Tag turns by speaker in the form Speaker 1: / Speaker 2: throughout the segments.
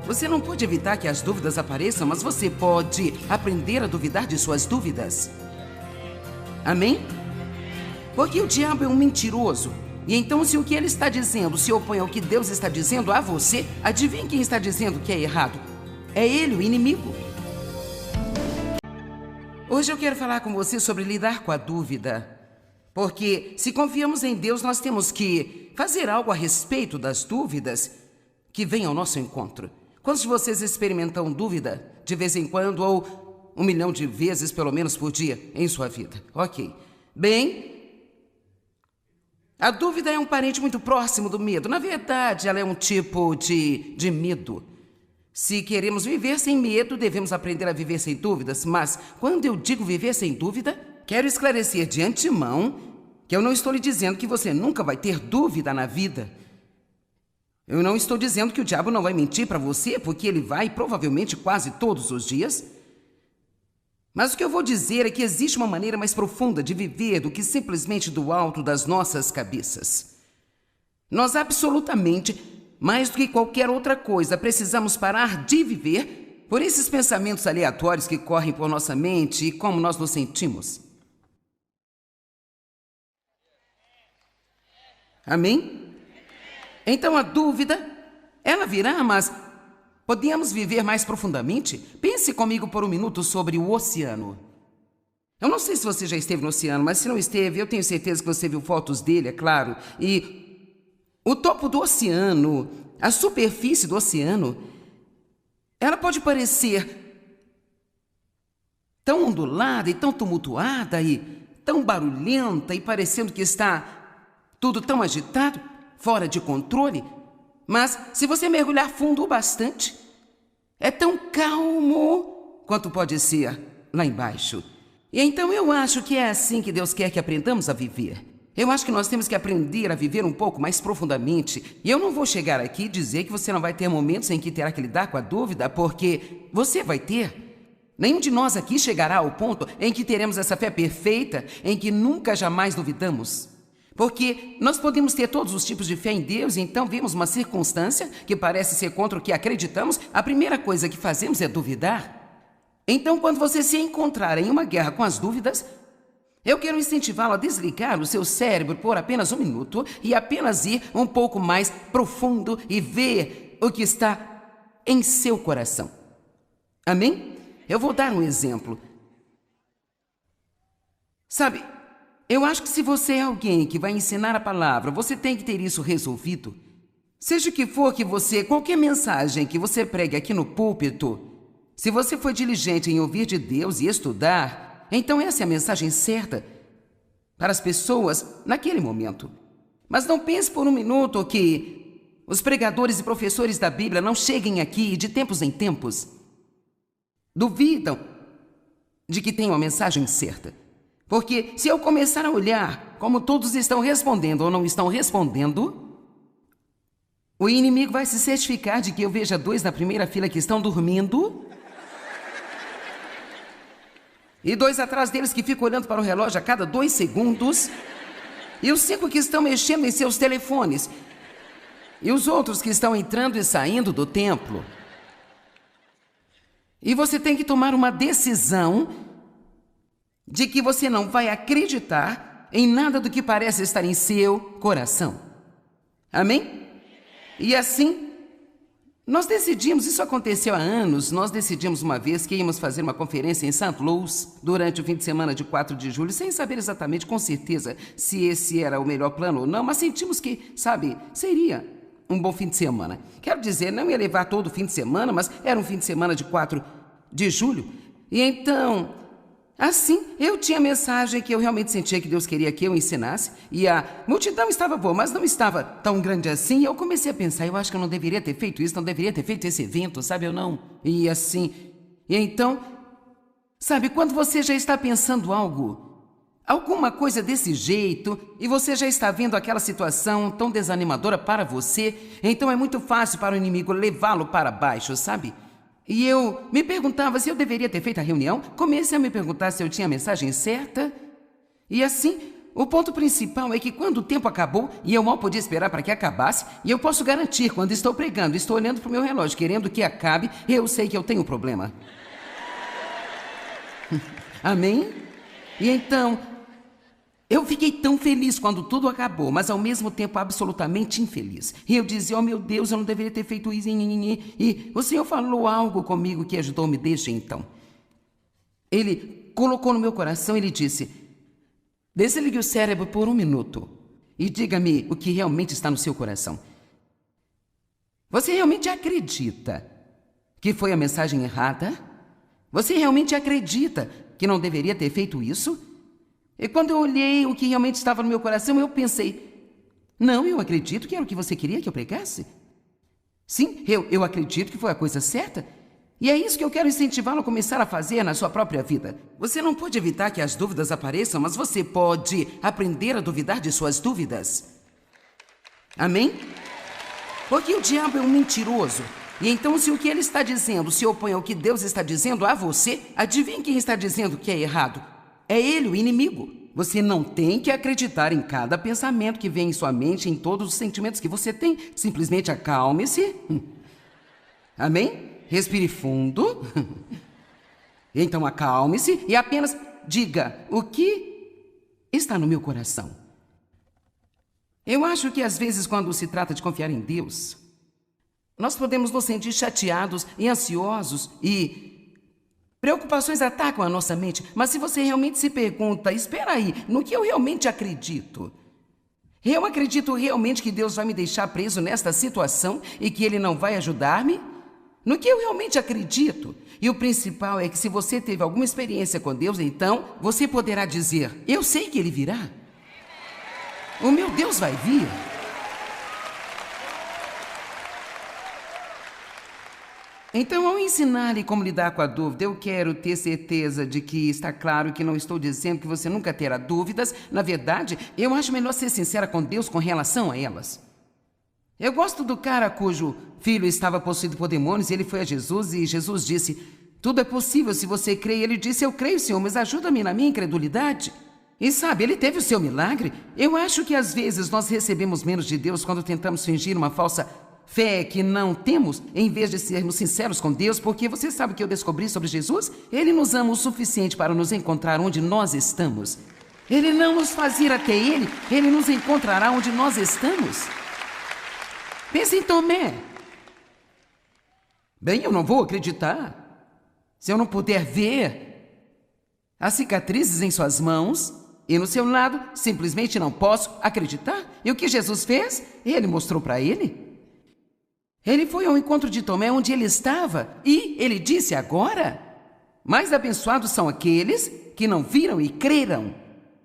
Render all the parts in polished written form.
Speaker 1: Você não pode evitar que as dúvidas apareçam, mas você pode aprender a duvidar de suas dúvidas. Amém? Porque o diabo é um mentiroso. E então, se o que ele está dizendo se opõe ao que Deus está dizendo a você, adivinhe quem está dizendo que é errado? É ele, o inimigo. Hoje eu quero falar com você sobre lidar com a dúvida. Porque se confiamos em Deus, nós temos que fazer algo a respeito das dúvidas que vêm ao nosso encontro. Quantos de vocês experimentam dúvida de vez em quando ou 1 milhão de vezes, pelo menos por dia, em sua vida? Ok. Bem, a dúvida é um parente muito próximo do medo. Na verdade, ela é um tipo de medo. Se queremos viver sem medo, devemos aprender a viver sem dúvidas. Mas quando eu digo viver sem dúvida, quero esclarecer de antemão que eu não estou lhe dizendo que você nunca vai ter dúvida na vida. Eu não estou dizendo que o diabo não vai mentir para você, porque ele vai provavelmente quase todos os dias. Mas o que eu vou dizer é que existe uma maneira mais profunda de viver do que simplesmente do alto das nossas cabeças. Nós absolutamente, mais do que qualquer outra coisa, precisamos parar de viver por esses pensamentos aleatórios que correm por nossa mente e como nós nos sentimos. Amém? Então a dúvida, ela virá, mas podemos viver mais profundamente? Pense comigo por um minuto sobre o oceano. Eu não sei se você já esteve no oceano, mas se não esteve, eu tenho certeza que você viu fotos dele, é claro. E o topo do oceano, a superfície do oceano, ela pode parecer tão ondulada e tão tumultuada e tão barulhenta e parecendo que está tudo tão agitado, fora de controle, mas se você mergulhar fundo o bastante, é tão calmo quanto pode ser lá embaixo. E então eu acho que é assim que Deus quer que aprendamos a viver. Eu acho que nós temos que aprender a viver um pouco mais profundamente. E eu não vou chegar aqui e dizer que você não vai ter momentos em que terá que lidar com a dúvida, porque você vai ter. Nenhum de nós aqui chegará ao ponto em que teremos essa fé perfeita, em que nunca jamais duvidamos. Porque nós podemos ter todos os tipos de fé em Deus, e então vemos uma circunstância que parece ser contra o que acreditamos, a primeira coisa que fazemos é duvidar. Então, quando você se encontrar em uma guerra com as dúvidas, eu quero incentivá-lo a desligar o seu cérebro por apenas 1 minuto e apenas ir um pouco mais profundo e ver o que está em seu coração. Amém? Eu vou dar um exemplo. Sabe, eu acho que se você é alguém que vai ensinar a palavra, você tem que ter isso resolvido. Seja o que for que você, qualquer mensagem que você pregue aqui no púlpito, se você for diligente em ouvir de Deus e estudar, então essa é a mensagem certa para as pessoas naquele momento. Mas não pense por 1 minuto que os pregadores e professores da Bíblia não cheguem aqui de tempos em tempos, duvidam de que tenham a mensagem certa. Porque se eu começar a olhar como todos estão respondendo ou não estão respondendo, o inimigo vai se certificar de que eu veja 2 na primeira fila que estão dormindo e 2 atrás deles que ficam olhando para o relógio a cada 2 segundos e os 5 que estão mexendo em seus telefones e os outros que estão entrando e saindo do templo. E você tem que tomar uma decisão de que você não vai acreditar em nada do que parece estar em seu coração. Amém? E assim, nós decidimos, isso aconteceu há anos, nós decidimos uma vez que íamos fazer uma conferência em St. Louis durante o fim de semana de 4 de julho, sem saber exatamente com certeza se esse era o melhor plano ou não, mas sentimos que, sabe, seria um bom fim de semana. Quero dizer, não ia levar todo o fim de semana, mas era um fim de semana de 4 de julho. E então, assim, eu tinha a mensagem que eu realmente sentia que Deus queria que eu ensinasse, e a multidão estava boa, mas não estava tão grande assim, e eu comecei a pensar, eu acho que eu não deveria ter feito isso, não deveria ter feito esse evento, sabe, eu não? E assim, e então, sabe, quando você já está pensando alguma coisa desse jeito, e você já está vendo aquela situação tão desanimadora para você, então é muito fácil para o inimigo levá-lo para baixo, sabe? E eu me perguntava se eu deveria ter feito a reunião, comecei a me perguntar se eu tinha a mensagem certa, e assim, o ponto principal é que quando o tempo acabou, e eu mal podia esperar para que acabasse, e eu posso garantir, quando estou pregando, estou olhando para o meu relógio, querendo que acabe, eu sei que eu tenho um problema. Amém? E então, eu fiquei tão feliz quando tudo acabou, mas ao mesmo tempo absolutamente infeliz. E eu dizia, oh meu Deus, eu não deveria ter feito isso. E o Senhor falou algo comigo que ajudou-me desde então. Ele colocou no meu coração, ele disse, desligue o cérebro por um minuto e diga-me o que realmente está no seu coração. Você realmente acredita que foi a mensagem errada? Você realmente acredita que não deveria ter feito isso? E quando eu olhei o que realmente estava no meu coração, eu pensei, não, eu acredito que era o que você queria que eu pregasse. Sim, eu acredito que foi a coisa certa. E é isso que eu quero incentivá-lo a começar a fazer na sua própria vida. Você não pode evitar que as dúvidas apareçam, mas você pode aprender a duvidar de suas dúvidas. Amém? Porque o diabo é um mentiroso. E então, se o que ele está dizendo se opõe ao que Deus está dizendo a você, adivinhe quem está dizendo que é errado? É ele, o inimigo. Você não tem que acreditar em cada pensamento que vem em sua mente, em todos os sentimentos que você tem. Simplesmente acalme-se. Amém? Respire fundo. Então acalme-se e apenas diga o que está no meu coração. Eu acho que às vezes, quando se trata de confiar em Deus, nós podemos nos sentir chateados e ansiosos e preocupações atacam a nossa mente, mas se você realmente se pergunta, espera aí, no que eu realmente acredito? Eu acredito realmente que Deus vai me deixar preso nesta situação e que Ele não vai ajudar-me? No que eu realmente acredito? E o principal é que se você teve alguma experiência com Deus, então você poderá dizer, eu sei que Ele virá. O meu Deus vai vir. Então, ao ensinar-lhe como lidar com a dúvida, eu quero ter certeza de que está claro que não estou dizendo que você nunca terá dúvidas. Na verdade, eu acho melhor ser sincera com Deus com relação a elas. Eu gosto do cara cujo filho estava possuído por demônios e ele foi a Jesus e Jesus disse, tudo é possível se você crê. E ele disse, eu creio, Senhor, mas ajuda-me na minha incredulidade. E sabe, ele teve o seu milagre. Eu acho que às vezes nós recebemos menos de Deus quando tentamos fingir uma falsa fé que não temos, em vez de sermos sinceros com Deus, porque você sabe o que eu descobri sobre Jesus? Ele nos ama o suficiente para nos encontrar onde nós estamos. Ele não nos faz ir até Ele, Ele nos encontrará onde nós estamos. Pense em Tomé. Bem, eu não vou acreditar se eu não puder ver as cicatrizes em suas mãos e no seu lado, simplesmente não posso acreditar. E o que Jesus fez? Ele mostrou para ele. Ele foi ao encontro de Tomé onde ele estava e ele disse agora, mais abençoados são aqueles que não viram e creram.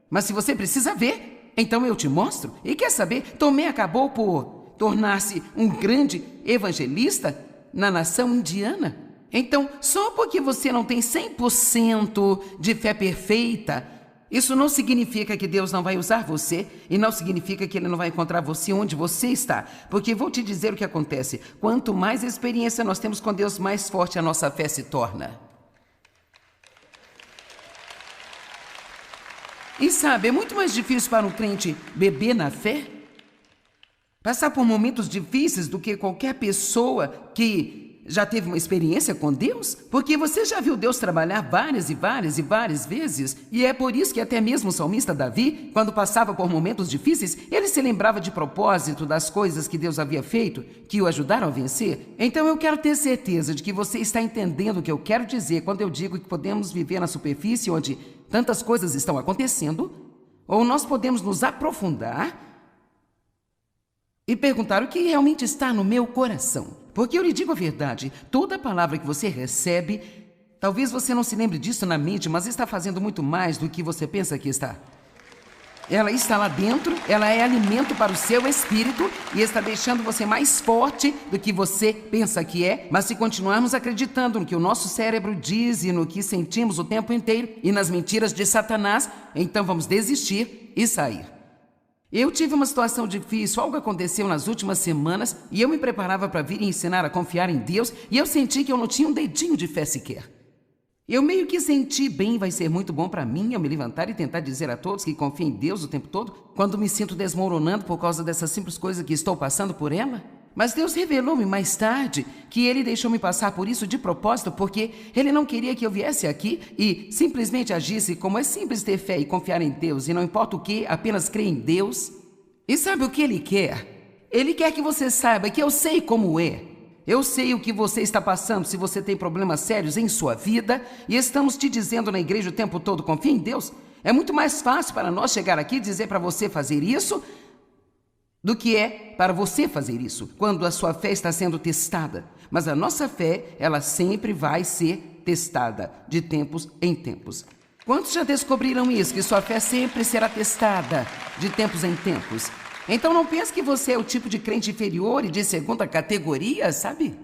Speaker 1: Mas se você precisa ver, então eu te mostro. E quer saber, Tomé acabou por tornar-se um grande evangelista na nação indiana. Então, só porque você não tem 100% de fé perfeita, isso não significa que Deus não vai usar você e não significa que Ele não vai encontrar você onde você está. Porque vou te dizer o que acontece. Quanto mais experiência nós temos com Deus, mais forte a nossa fé se torna. E sabe, é muito mais difícil para um crente beber na fé, passar por momentos difíceis do que qualquer pessoa que já teve uma experiência com Deus? Porque você já viu Deus trabalhar várias e várias e várias vezes. E é por isso que até mesmo o salmista Davi, quando passava por momentos difíceis, ele se lembrava de propósito das coisas que Deus havia feito, que o ajudaram a vencer. Então eu quero ter certeza de que você está entendendo o que eu quero dizer quando eu digo que podemos viver na superfície onde tantas coisas estão acontecendo, ou nós podemos nos aprofundar e perguntar o que realmente está no meu coração. Porque eu lhe digo a verdade, toda palavra que você recebe, talvez você não se lembre disso na mente, mas está fazendo muito mais do que você pensa que está. Ela está lá dentro, ela é alimento para o seu espírito e está deixando você mais forte do que você pensa que é. Mas se continuarmos acreditando no que o nosso cérebro diz e no que sentimos o tempo inteiro e nas mentiras de Satanás, então vamos desistir e sair. Eu tive uma situação difícil, algo aconteceu nas últimas semanas e eu me preparava para vir e ensinar a confiar em Deus e eu senti que eu não tinha um dedinho de fé sequer. Eu meio que senti bem, vai ser muito bom para mim eu me levantar e tentar dizer a todos que confio em Deus o tempo todo, quando me sinto desmoronando por causa dessa simples coisa que estou passando por ela. Mas Deus revelou-me mais tarde que Ele deixou-me passar por isso de propósito, porque Ele não queria que eu viesse aqui e simplesmente agisse como é simples ter fé e confiar em Deus, e não importa o que, apenas crer em Deus. E sabe o que Ele quer? Ele quer que você saiba que eu sei como é. Eu sei o que você está passando, se você tem problemas sérios em sua vida, e estamos te dizendo na igreja o tempo todo, confia em Deus. É muito mais fácil para nós chegar aqui e dizer para você fazer isso do que é para você fazer isso, quando a sua fé está sendo testada. Mas a nossa fé, ela sempre vai ser testada, de tempos em tempos. Quantos já descobriram isso, que sua fé sempre será testada, de tempos em tempos? Então não pense que você é o tipo de crente inferior e de segunda categoria, sabe?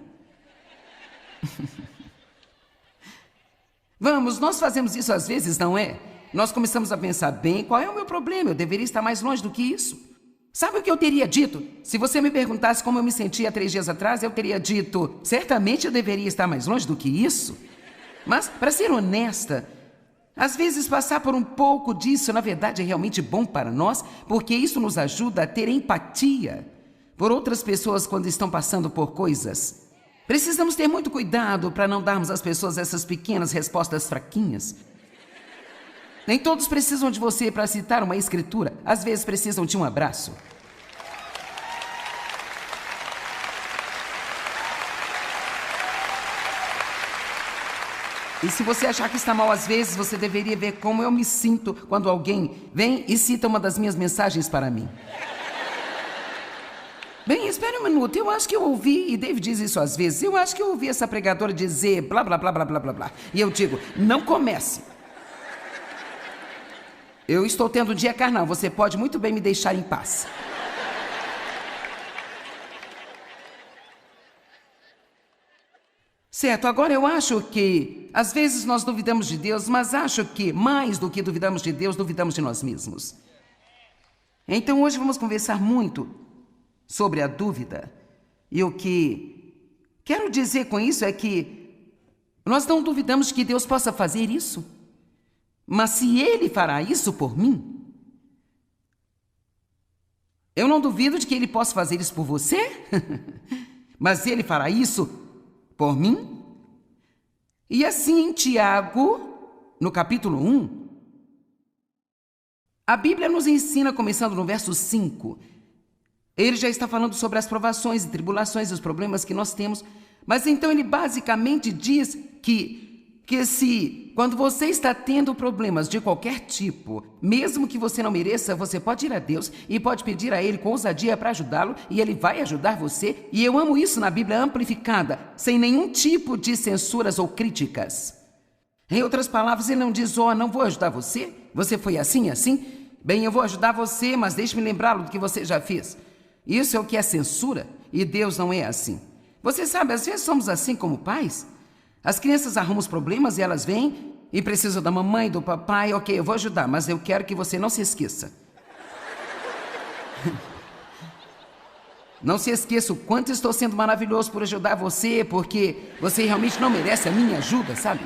Speaker 1: Vamos, nós fazemos isso às vezes, não é? Nós começamos a pensar, bem, qual é o meu problema? Eu deveria estar mais longe do que isso. Sabe o que eu teria dito? Se você me perguntasse como eu me sentia 3 dias atrás, eu teria dito, certamente eu deveria estar mais longe do que isso. Mas, para ser honesta, às vezes passar por um pouco disso, na verdade, é realmente bom para nós, porque isso nos ajuda a ter empatia por outras pessoas quando estão passando por coisas. Precisamos ter muito cuidado para não darmos às pessoas essas pequenas respostas fraquinhas. Nem todos precisam de você para citar uma escritura, às vezes precisam de um abraço. E se você achar que está mal às vezes, você deveria ver como eu me sinto quando alguém vem e cita uma das minhas mensagens para mim. Bem, espere um minuto, eu acho que eu ouvi, e David diz isso às vezes, eu acho que eu ouvi essa pregadora dizer blá, blá, blá, blá, blá, blá, blá. E eu digo, não comece. Eu estou tendo um dia carnal, você pode muito bem me deixar em paz. Certo, agora eu acho que, às vezes nós duvidamos de Deus, mas acho que, mais do que duvidamos de Deus, duvidamos de nós mesmos. Então hoje vamos conversar muito sobre a dúvida. E o que quero dizer com isso é que nós não duvidamos de que Deus possa fazer isso. Mas se Ele fará isso por mim, eu não duvido de que Ele possa fazer isso por você, mas Ele fará isso por mim? E assim em Tiago, no capítulo 1, a Bíblia nos ensina, começando no verso 5, ele já está falando sobre as provações e tribulações e os problemas que nós temos, mas então ele basicamente diz que se quando você está tendo problemas de qualquer tipo, mesmo que você não mereça, você pode ir a Deus e pode pedir a Ele com ousadia para ajudá-lo e Ele vai ajudar você. E eu amo isso na Bíblia amplificada, sem nenhum tipo de censuras ou críticas. Em outras palavras, Ele não diz, não vou ajudar você, você foi assim e assim. Bem, eu vou ajudar você, mas deixe-me lembrá-lo do que você já fez. Isso é o que é censura e Deus não é assim. Você sabe, às vezes somos assim como pais. As crianças arrumam os problemas e elas vêm e precisam da mamãe, do papai. Ok, eu vou ajudar, mas eu quero que você não se esqueça. Não se esqueça o quanto estou sendo maravilhoso por ajudar você, porque você realmente não merece a minha ajuda, sabe?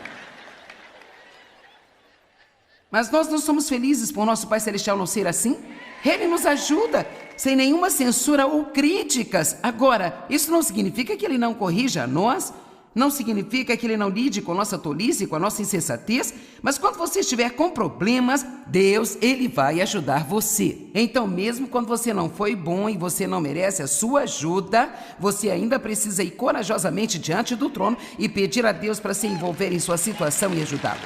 Speaker 1: Mas nós não somos felizes por nosso Pai Celestial não ser assim? Ele nos ajuda, sem nenhuma censura ou críticas. Agora, isso não significa que Ele não corrija a nós, não significa que Ele não lide com a nossa tolice, com a nossa insensatez, mas quando você estiver com problemas, Deus, Ele vai ajudar você. Então, mesmo quando você não foi bom e você não merece a sua ajuda, você ainda precisa ir corajosamente diante do trono e pedir a Deus para se envolver em sua situação e ajudá-lo.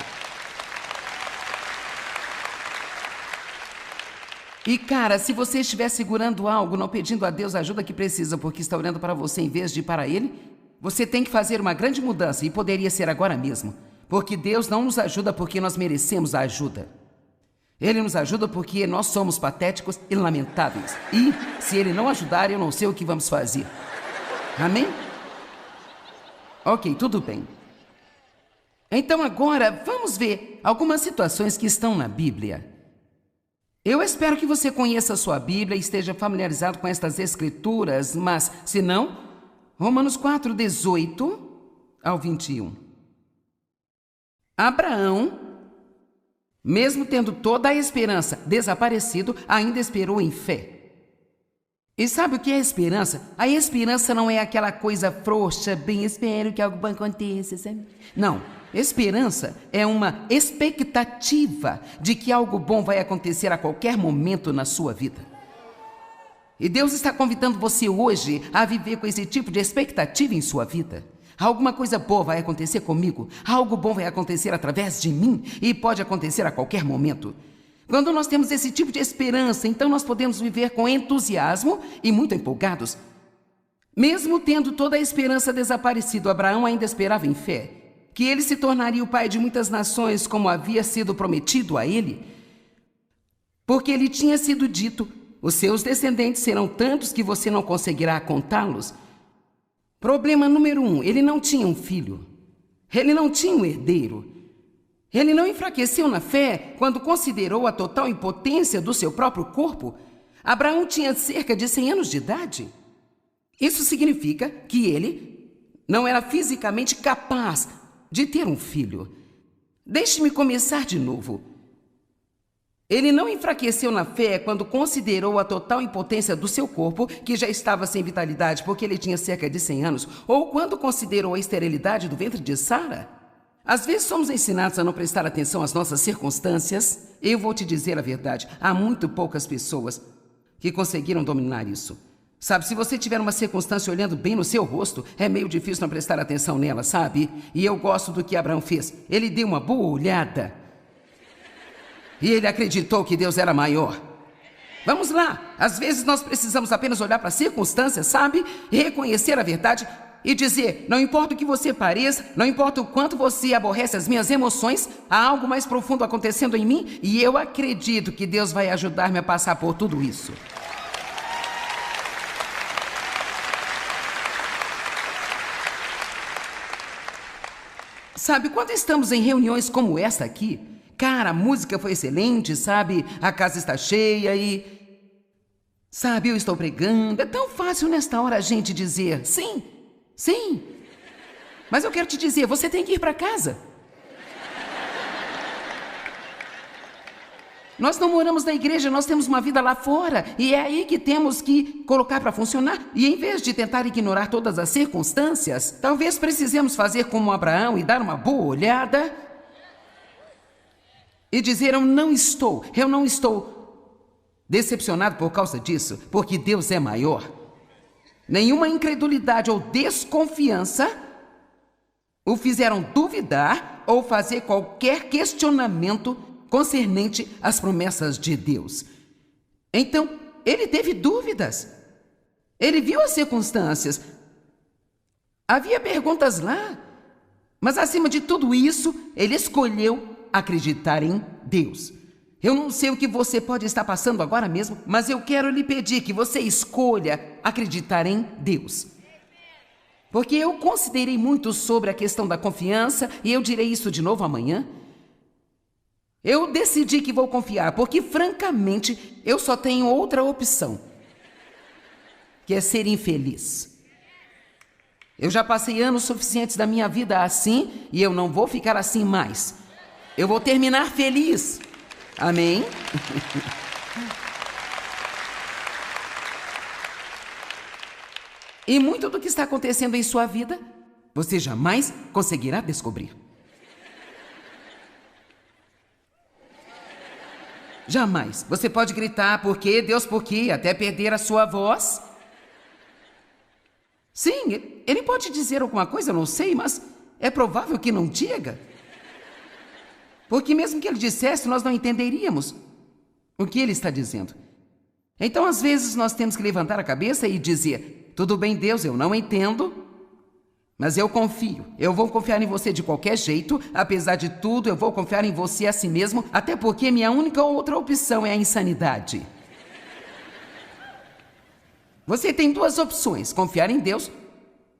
Speaker 1: E cara, se você estiver segurando algo, não pedindo a Deus a ajuda que precisa, porque está olhando para você em vez de ir para Ele, você tem que fazer uma grande mudança, e poderia ser agora mesmo, porque Deus não nos ajuda porque nós merecemos a ajuda. Ele nos ajuda porque nós somos patéticos e lamentáveis. E, se Ele não ajudar, eu não sei o que vamos fazer. Amém? Ok, tudo bem. Então agora, vamos ver algumas situações que estão na Bíblia. Eu espero que você conheça a sua Bíblia e esteja familiarizado com estas escrituras, mas, se não, Romanos 4, 18 ao 21. Abraão, mesmo tendo toda a esperança desaparecido, ainda esperou em fé. E sabe o que é esperança? A esperança não é aquela coisa frouxa, bem, espero que algo bom aconteça, sabe? Não, esperança é uma expectativa de que algo bom vai acontecer a qualquer momento na sua vida. E Deus está convidando você hoje a viver com esse tipo de expectativa em sua vida. Alguma coisa boa vai acontecer comigo, algo bom vai acontecer através de mim e pode acontecer a qualquer momento. Quando nós temos esse tipo de esperança, então nós podemos viver com entusiasmo e muito empolgados. Mesmo tendo toda a esperança desaparecido, Abraão ainda esperava em fé que ele se tornaria o pai de muitas nações, como havia sido prometido a ele, porque lhe tinha sido dito: os seus descendentes serão tantos que você não conseguirá contá-los. Problema número 1, ele não tinha um filho. Ele não tinha um herdeiro. Ele não enfraqueceu na fé quando considerou a total impotência do seu próprio corpo. Abraão tinha cerca de 100 anos de idade. Isso significa que ele não era fisicamente capaz de ter um filho. Deixe-me começar de novo. Ele não enfraqueceu na fé quando considerou a total impotência do seu corpo, que já estava sem vitalidade porque ele tinha cerca de 100 anos, ou quando considerou a esterilidade do ventre de Sara. Às vezes somos ensinados a não prestar atenção às nossas circunstâncias. Eu vou te dizer a verdade, há muito poucas pessoas que conseguiram dominar isso. Sabe, se você tiver uma circunstância olhando bem no seu rosto, é meio difícil não prestar atenção nela, sabe? E eu gosto do que Abraão fez. Ele deu uma boa olhada. E ele acreditou que Deus era maior. Vamos lá, às vezes nós precisamos apenas olhar para as circunstâncias, sabe? E reconhecer a verdade e dizer: não importa o que você pareça, não importa o quanto você aborrece as minhas emoções, há algo mais profundo acontecendo em mim e eu acredito que Deus vai ajudar-me a passar por tudo isso. Sabe, quando estamos em reuniões como essa aqui, cara, a música foi excelente, sabe? A casa está cheia e... sabe, eu estou pregando. É tão fácil nesta hora a gente dizer sim, sim. Mas eu quero te dizer, você tem que ir para casa. Nós não moramos na igreja, nós temos uma vida lá fora. E é aí que temos que colocar para funcionar. E em vez de tentar ignorar todas as circunstâncias, talvez precisemos fazer como Abraão e dar uma boa olhada e dizer: eu não estou decepcionado por causa disso, porque Deus é maior. Nenhuma incredulidade ou desconfiança o fizeram duvidar ou fazer qualquer questionamento concernente às promessas de Deus. Então, ele teve dúvidas. Ele viu as circunstâncias. Havia perguntas lá. Mas, acima de tudo isso, ele escolheu acreditar em Deus. Eu não sei o que você pode estar passando agora mesmo, mas eu quero lhe pedir que você escolha acreditar em Deus. Porque eu considerei muito sobre a questão da confiança, e eu direi isso de novo amanhã. Eu decidi que vou confiar, porque, francamente, eu só tenho outra opção, que é ser infeliz. Eu já passei anos suficientes da minha vida assim, e eu não vou ficar assim mais. Eu vou terminar feliz. Amém? E muito do que está acontecendo em sua vida, você jamais conseguirá descobrir. Jamais. Você pode gritar: por quê, Deus, por quê? Até perder a sua voz. Sim, ele pode dizer alguma coisa, eu não sei, mas é provável que não diga. Porque mesmo que ele dissesse, nós não entenderíamos o que ele está dizendo. Então, às vezes, nós temos que levantar a cabeça e dizer: tudo bem, Deus, eu não entendo, mas eu confio. Eu vou confiar em você de qualquer jeito. Apesar de tudo, eu vou confiar em você a si mesmo, até porque minha única outra opção é a insanidade. Você tem duas opções: confiar em Deus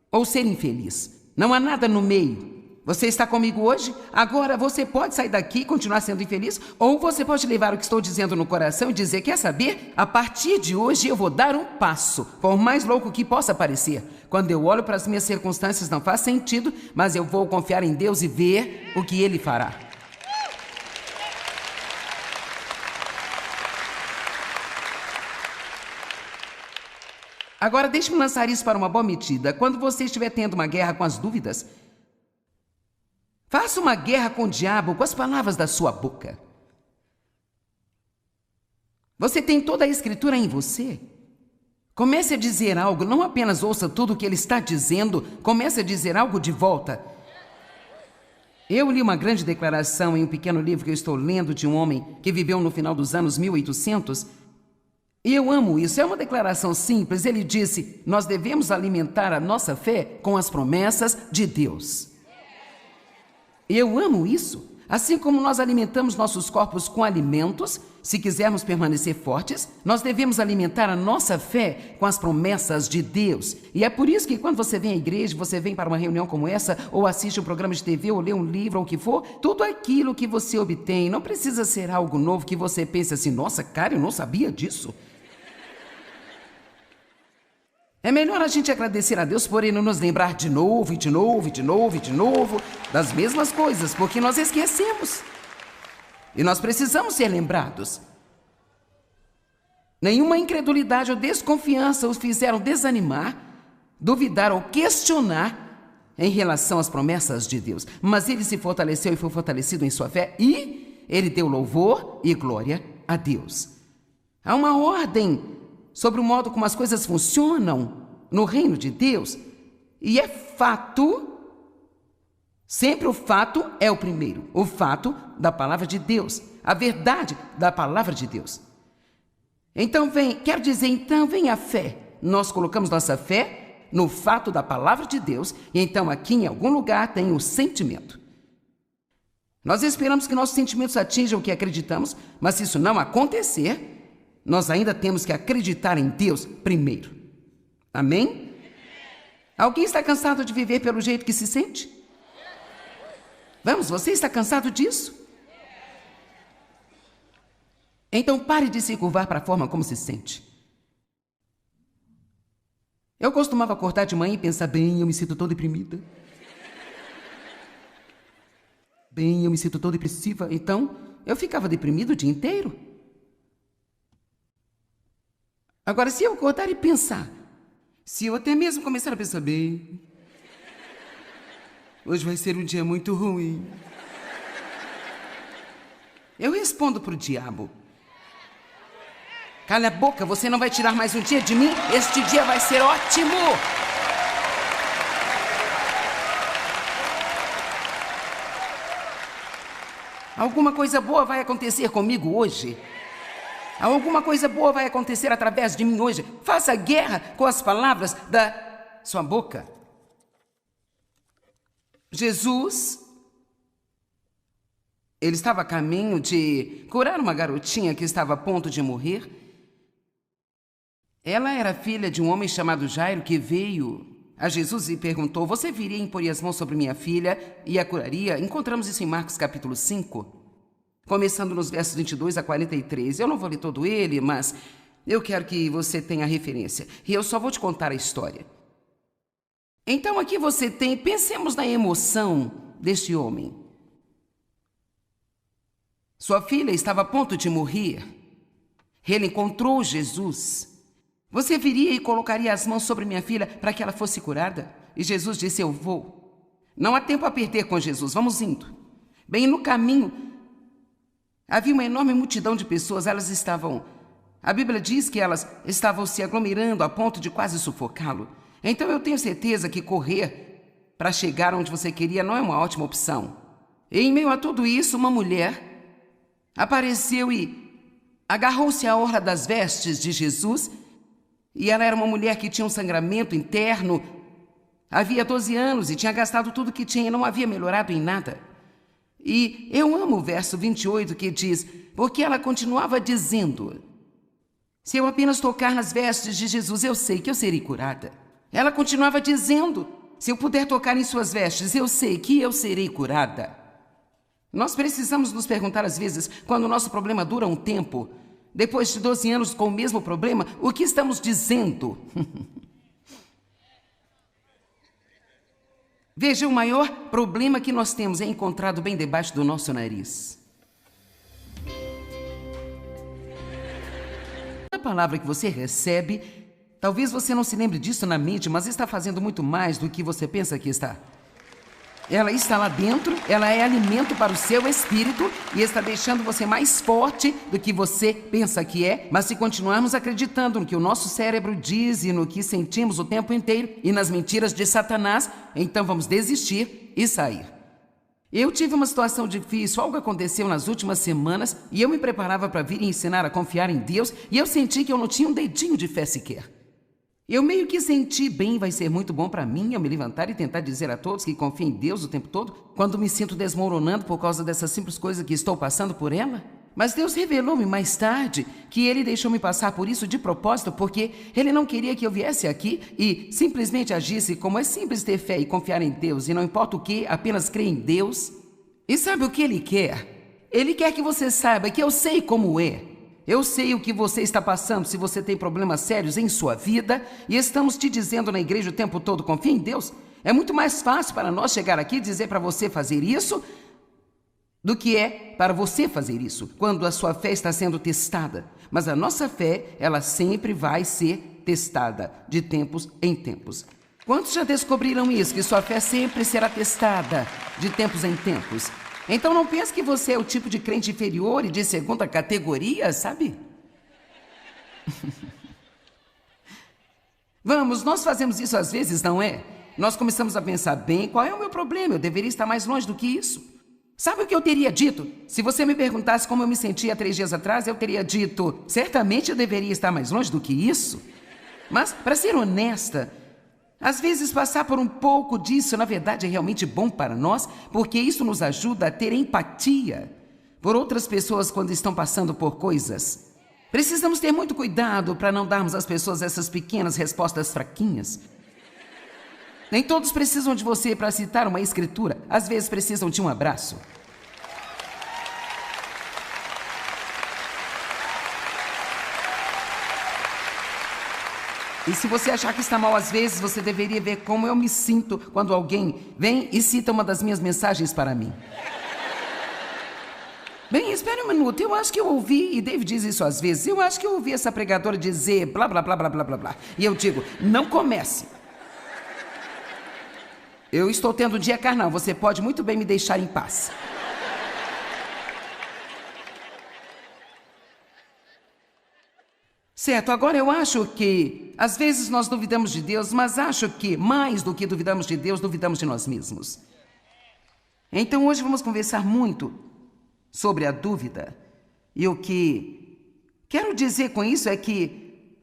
Speaker 1: ou ser infeliz. Não há nada no meio. Você está comigo hoje? Agora você pode sair daqui e continuar sendo infeliz, ou você pode levar o que estou dizendo no coração e dizer, quer saber? A partir de hoje eu vou dar um passo, por mais louco que possa parecer. Quando eu olho para as minhas circunstâncias não faz sentido, mas eu vou confiar em Deus e ver o que Ele fará. Agora deixe-me lançar isso para uma boa medida. Quando você estiver tendo uma guerra com as dúvidas, faça uma guerra com o diabo com as palavras da sua boca. Você tem toda a Escritura em você. Comece a dizer algo, não apenas ouça tudo o que ele está dizendo, comece a dizer algo de volta. Eu li uma grande declaração em um pequeno livro que eu estou lendo de um homem que viveu no final dos anos 1800. E eu amo isso, é uma declaração simples. Ele disse, nós devemos alimentar a nossa fé com as promessas de Deus. Eu amo isso. Assim como nós alimentamos nossos corpos com alimentos, se quisermos permanecer fortes, nós devemos alimentar a nossa fé com as promessas de Deus. E é por isso que quando você vem à igreja, você vem para uma reunião como essa, ou assiste um programa de TV, ou lê um livro, ou o que for, tudo aquilo que você obtém não precisa ser algo novo que você pense assim, nossa, cara, eu não sabia disso. É melhor a gente agradecer a Deus por Ele nos lembrar de novo, e de novo, e de novo, e de novo, das mesmas coisas, porque nós esquecemos. E nós precisamos ser lembrados. Nenhuma incredulidade ou desconfiança os fizeram desanimar, duvidar ou questionar em relação às promessas de Deus. Mas ele se fortaleceu e foi fortalecido em sua fé e ele deu louvor e glória a Deus. Há uma ordem sobre o modo como as coisas funcionam no reino de Deus, e é fato, sempre o fato é o primeiro, o fato da palavra de Deus, a verdade da palavra de Deus. Então vem a fé. Nós colocamos nossa fé no fato da palavra de Deus, e então aqui em algum lugar tem o sentimento. Nós esperamos que nossos sentimentos atinjam o que acreditamos, mas se isso não acontecer, nós ainda temos que acreditar em Deus primeiro. Amém? Alguém está cansado de viver pelo jeito que se sente? Vamos, você está cansado disso? Então pare de se curvar para a forma como se sente. Eu costumava acordar de manhã e pensar, bem, eu me sinto tão deprimida. Bem, eu me sinto tão depressiva. Então, eu ficava deprimido o dia inteiro. Agora, se eu acordar e pensar, se eu até mesmo começar a pensar, bem, hoje vai ser um dia muito ruim, eu respondo para o diabo, cala a boca, você não vai tirar mais um dia de mim, este dia vai ser ótimo. Alguma coisa boa vai acontecer comigo hoje. Alguma coisa boa vai acontecer através de mim hoje. Faça guerra com as palavras da sua boca. Jesus, ele estava a caminho de curar uma garotinha que estava a ponto de morrer. Ela era filha de um homem chamado Jairo que veio a Jesus e perguntou, você viria e imporia as mãos sobre minha filha e a curaria? Encontramos isso em Marcos capítulo 5. Começando nos versos 22 a 43. Eu não vou ler todo ele, mas eu quero que você tenha referência. E eu só vou te contar a história. Então aqui você tem, pensemos na emoção deste homem. Sua filha estava a ponto de morrer. Ele encontrou Jesus. Você viria e colocaria as mãos sobre minha filha para que ela fosse curada? E Jesus disse, eu vou. Não há tempo a perder com Jesus, vamos indo. Bem, no caminho, havia uma enorme multidão de pessoas, a Bíblia diz que elas estavam se aglomerando a ponto de quase sufocá-lo. Então eu tenho certeza que correr para chegar onde você queria não é uma ótima opção. E em meio a tudo isso, uma mulher apareceu e agarrou-se à orla das vestes de Jesus, e ela era uma mulher que tinha um sangramento interno, havia 12 anos e tinha gastado tudo que tinha e não havia melhorado em nada. E eu amo o verso 28 que diz, porque ela continuava dizendo, se eu apenas tocar nas vestes de Jesus, eu sei que eu serei curada. Ela continuava dizendo, Se eu puder tocar em suas vestes, eu sei que eu serei curada. Nós precisamos nos perguntar às vezes, quando o nosso problema dura um tempo, depois de 12 anos com o mesmo problema, o que estamos dizendo? Veja, o maior problema que nós temos é encontrado bem debaixo do nosso nariz. A palavra que você recebe, talvez você não se lembre disso na mente, mas está fazendo muito mais do que você pensa que está. Ela está lá dentro, ela é alimento para o seu espírito e está deixando você mais forte do que você pensa que é. Mas se continuarmos acreditando no que o nosso cérebro diz e no que sentimos o tempo inteiro e nas mentiras de Satanás, então vamos desistir e sair. Eu tive uma situação difícil, algo aconteceu nas últimas semanas e eu me preparava para vir e ensinar a confiar em Deus e eu senti que eu não tinha um dedinho de fé sequer. Eu meio que senti bem, vai ser muito bom para mim eu me levantar e tentar dizer a todos que confio em Deus o tempo todo, quando me sinto desmoronando por causa dessa simples coisa que estou passando por ela. Mas Deus revelou-me mais tarde que Ele deixou-me passar por isso de propósito, porque Ele não queria que eu viesse aqui e simplesmente agisse como é simples ter fé e confiar em Deus, e não importa o que, apenas crer em Deus. E sabe o que Ele quer? Ele quer que você saiba que eu sei como é. Eu sei o que você está passando, se você tem problemas sérios em sua vida, e estamos te dizendo na igreja o tempo todo, confia em Deus. É muito mais fácil para nós chegar aqui e dizer para você fazer isso, do que é para você fazer isso, quando a sua fé está sendo testada. Mas a nossa fé, ela sempre vai ser testada, de tempos em tempos. Quantos já descobriram isso, que sua fé sempre será testada, de tempos em tempos? Então não pense que você é o tipo de crente inferior e de segunda categoria, sabe? Vamos, nós fazemos isso às vezes, não é? Nós começamos a pensar, bem, qual é o meu problema? Eu deveria estar mais longe do que isso. Sabe o que eu teria dito? Se você me perguntasse como eu me sentia 3 dias atrás, eu teria dito, certamente eu deveria estar mais longe do que isso. Mas, para ser honesta, às vezes passar por um pouco disso, na verdade, é realmente bom para nós, porque isso nos ajuda a ter empatia por outras pessoas quando estão passando por coisas. Precisamos ter muito cuidado para não darmos às pessoas essas pequenas respostas fraquinhas. Nem todos precisam de você para citar uma escritura, às vezes precisam de um abraço. E se você achar que está mal às vezes, você deveria ver como eu me sinto quando alguém vem e cita uma das minhas mensagens para mim. Bem, espere um minuto, eu acho que eu ouvi, e David diz isso às vezes, eu acho que eu ouvi essa pregadora dizer blá, blá, blá, blá, blá, blá, blá. E eu digo, não comece. Eu estou tendo um dia carnal, você pode muito bem me deixar em paz. Certo, agora eu acho que, às vezes nós duvidamos de Deus, mas acho que, mais do que duvidamos de Deus, duvidamos de nós mesmos. Então hoje vamos conversar muito sobre a dúvida. E o que quero dizer com isso é que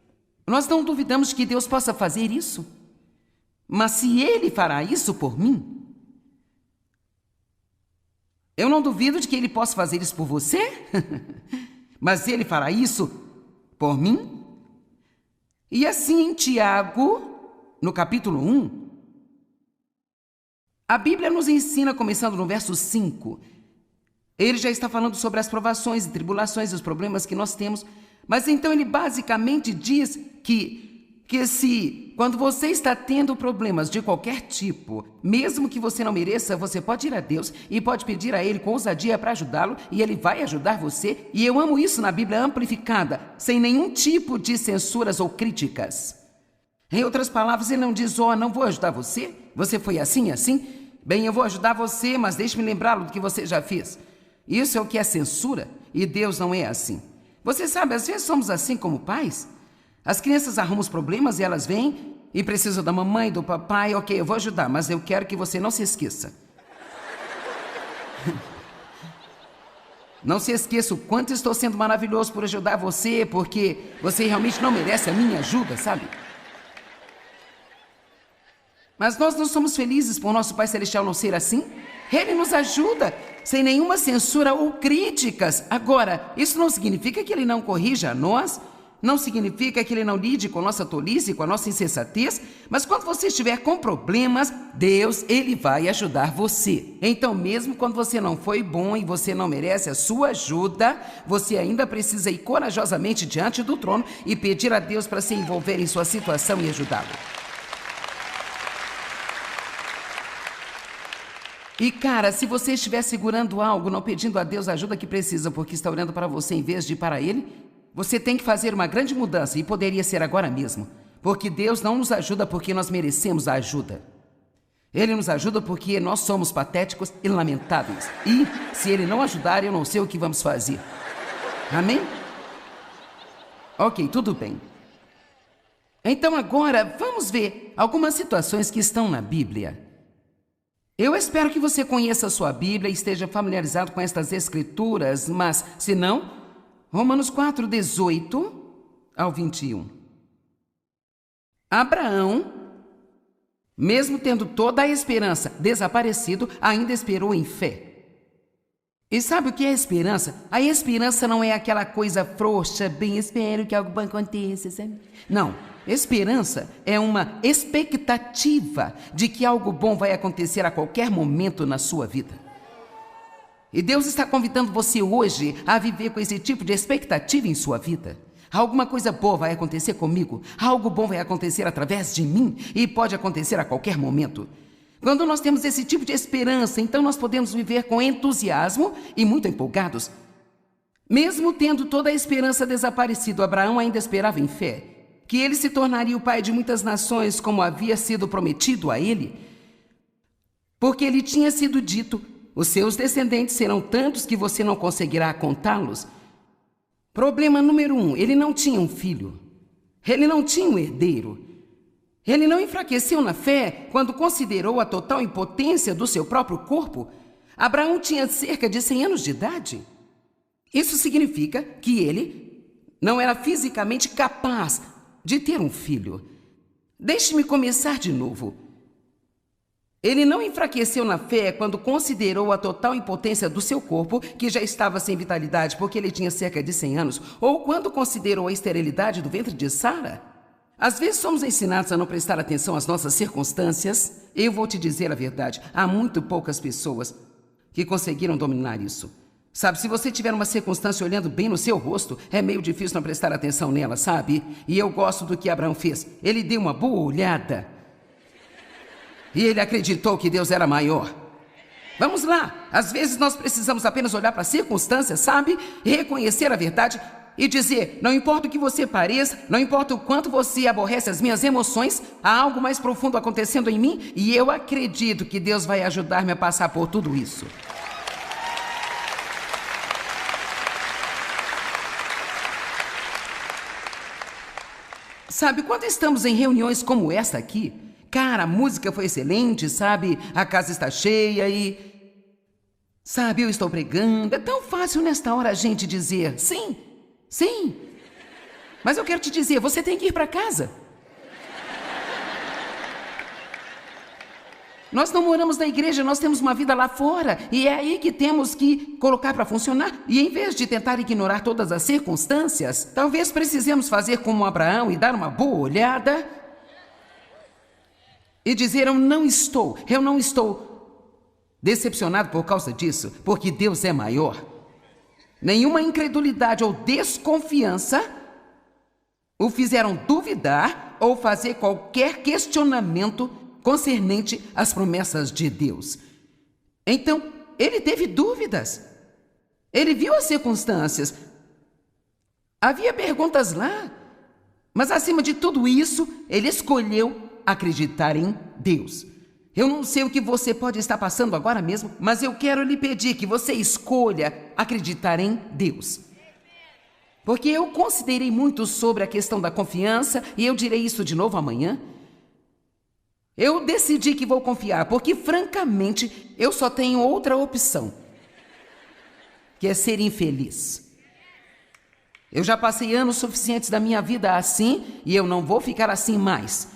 Speaker 1: nós não duvidamos de que Deus possa fazer isso. Mas se Ele fará isso por mim, eu não duvido de que Ele possa fazer isso por você, mas Ele fará isso por mim? E assim em Tiago, no capítulo 1, a Bíblia nos ensina, começando no verso 5, ele já está falando sobre as provações e tribulações e os problemas que nós temos, mas então ele basicamente diz que se, quando você está tendo problemas de qualquer tipo, mesmo que você não mereça, você pode ir a Deus e pode pedir a Ele com ousadia para ajudá-lo e Ele vai ajudar você. E eu amo isso na Bíblia amplificada, sem nenhum tipo de censuras ou críticas. Em outras palavras, Ele não diz, não vou ajudar você, você foi assim e assim. Bem, eu vou ajudar você, mas deixe-me lembrá-lo do que você já fez. Isso é o que é censura e Deus não é assim. Você sabe, às vezes somos assim como pais. As crianças arrumam os problemas e elas vêm e precisam da mamãe, do papai. Ok, eu vou ajudar, mas eu quero que você não se esqueça. Não se esqueça o quanto estou sendo maravilhoso por ajudar você, porque você realmente não merece a minha ajuda, sabe? Mas nós não somos felizes por nosso Pai Celestial não ser assim? Ele nos ajuda, sem nenhuma censura ou críticas. Agora, isso não significa que Ele não corrija a nós. Não significa que Ele não lide com nossa tolice, com a nossa insensatez, mas quando você estiver com problemas, Deus, Ele vai ajudar você. Então, mesmo quando você não foi bom e você não merece a sua ajuda, você ainda precisa ir corajosamente diante do trono e pedir a Deus para se envolver em sua situação e ajudá-lo. E cara, se você estiver segurando algo, não pedindo a Deus a ajuda que precisa porque está orando para você em vez de ir para Ele, você tem que fazer uma grande mudança e poderia ser agora mesmo. Porque Deus não nos ajuda porque nós merecemos a ajuda. Ele nos ajuda porque nós somos patéticos e lamentáveis. E se Ele não ajudar, eu não sei o que vamos fazer. Amém? Ok, tudo bem. Então agora vamos ver algumas situações que estão na Bíblia. Eu espero que você conheça a sua Bíblia e esteja familiarizado com estas escrituras, mas se não, Romanos 4, 18 ao 21. Abraão, mesmo tendo toda a esperança desaparecido, ainda esperou em fé. E sabe o que é esperança? A esperança não é aquela coisa frouxa, bem espero que algo bom aconteça, sabe? Não, esperança é uma expectativa de que algo bom vai acontecer a qualquer momento na sua vida. E Deus está convidando você hoje a viver com esse tipo de expectativa em sua vida. Alguma coisa boa vai acontecer comigo, algo bom vai acontecer através de mim e pode acontecer a qualquer momento. Quando nós temos esse tipo de esperança, então nós podemos viver com entusiasmo e muito empolgados. Mesmo tendo toda a esperança desaparecido, Abraão ainda esperava em fé que ele se tornaria o pai de muitas nações como havia sido prometido a ele, porque lhe tinha sido dito: os seus descendentes serão tantos que você não conseguirá contá-los. Problema número 1, ele não tinha um filho. Ele não tinha um herdeiro. Ele não enfraqueceu na fé quando considerou a total impotência do seu próprio corpo. Abraão tinha cerca de 100 anos de idade. Isso significa que ele não era fisicamente capaz de ter um filho. Deixe-me começar de novo. Ele não enfraqueceu na fé quando considerou a total impotência do seu corpo, que já estava sem vitalidade porque ele tinha cerca de 100 anos, ou quando considerou a esterilidade do ventre de Sara. Às vezes somos ensinados a não prestar atenção às nossas circunstâncias. Eu vou te dizer a verdade, há muito poucas pessoas que conseguiram dominar isso. Sabe, se você tiver uma circunstância olhando bem no seu rosto, é meio difícil não prestar atenção nela, sabe? E eu gosto do que Abraão fez. Ele deu uma boa olhada. E ele acreditou que Deus era maior. Vamos lá, às vezes nós precisamos apenas olhar para as circunstâncias, sabe? E reconhecer a verdade e dizer: não importa o que você pareça, não importa o quanto você aborrece as minhas emoções, há algo mais profundo acontecendo em mim e eu acredito que Deus vai ajudar-me a passar por tudo isso. Sabe, quando estamos em reuniões como esta aqui, cara, a música foi excelente, sabe? A casa está cheia e... sabe, eu estou pregando. É tão fácil nesta hora a gente dizer sim, sim. Mas eu quero te dizer, você tem que ir para casa. Nós não moramos na igreja, nós temos uma vida lá fora. E é aí que temos que colocar para funcionar. E em vez de tentar ignorar todas as circunstâncias, talvez precisemos fazer como Abraão e dar uma boa olhada e dizer: eu não estou decepcionado por causa disso, porque Deus é maior. Nenhuma incredulidade ou desconfiança o fizeram duvidar ou fazer qualquer questionamento concernente às promessas de Deus. Então, ele teve dúvidas. Ele viu as circunstâncias. Havia perguntas lá. Mas acima de tudo isso, ele escolheu acreditar em Deus. Eu não sei o que você pode estar passando agora mesmo, mas eu quero lhe pedir que você escolha acreditar em Deus. Porque eu considerei muito sobre a questão da confiança e eu direi isso de novo amanhã. Eu decidi que vou confiar, porque francamente eu só tenho outra opção, que é ser infeliz. Eu já passei anos suficientes da minha vida assim e eu não vou ficar assim mais.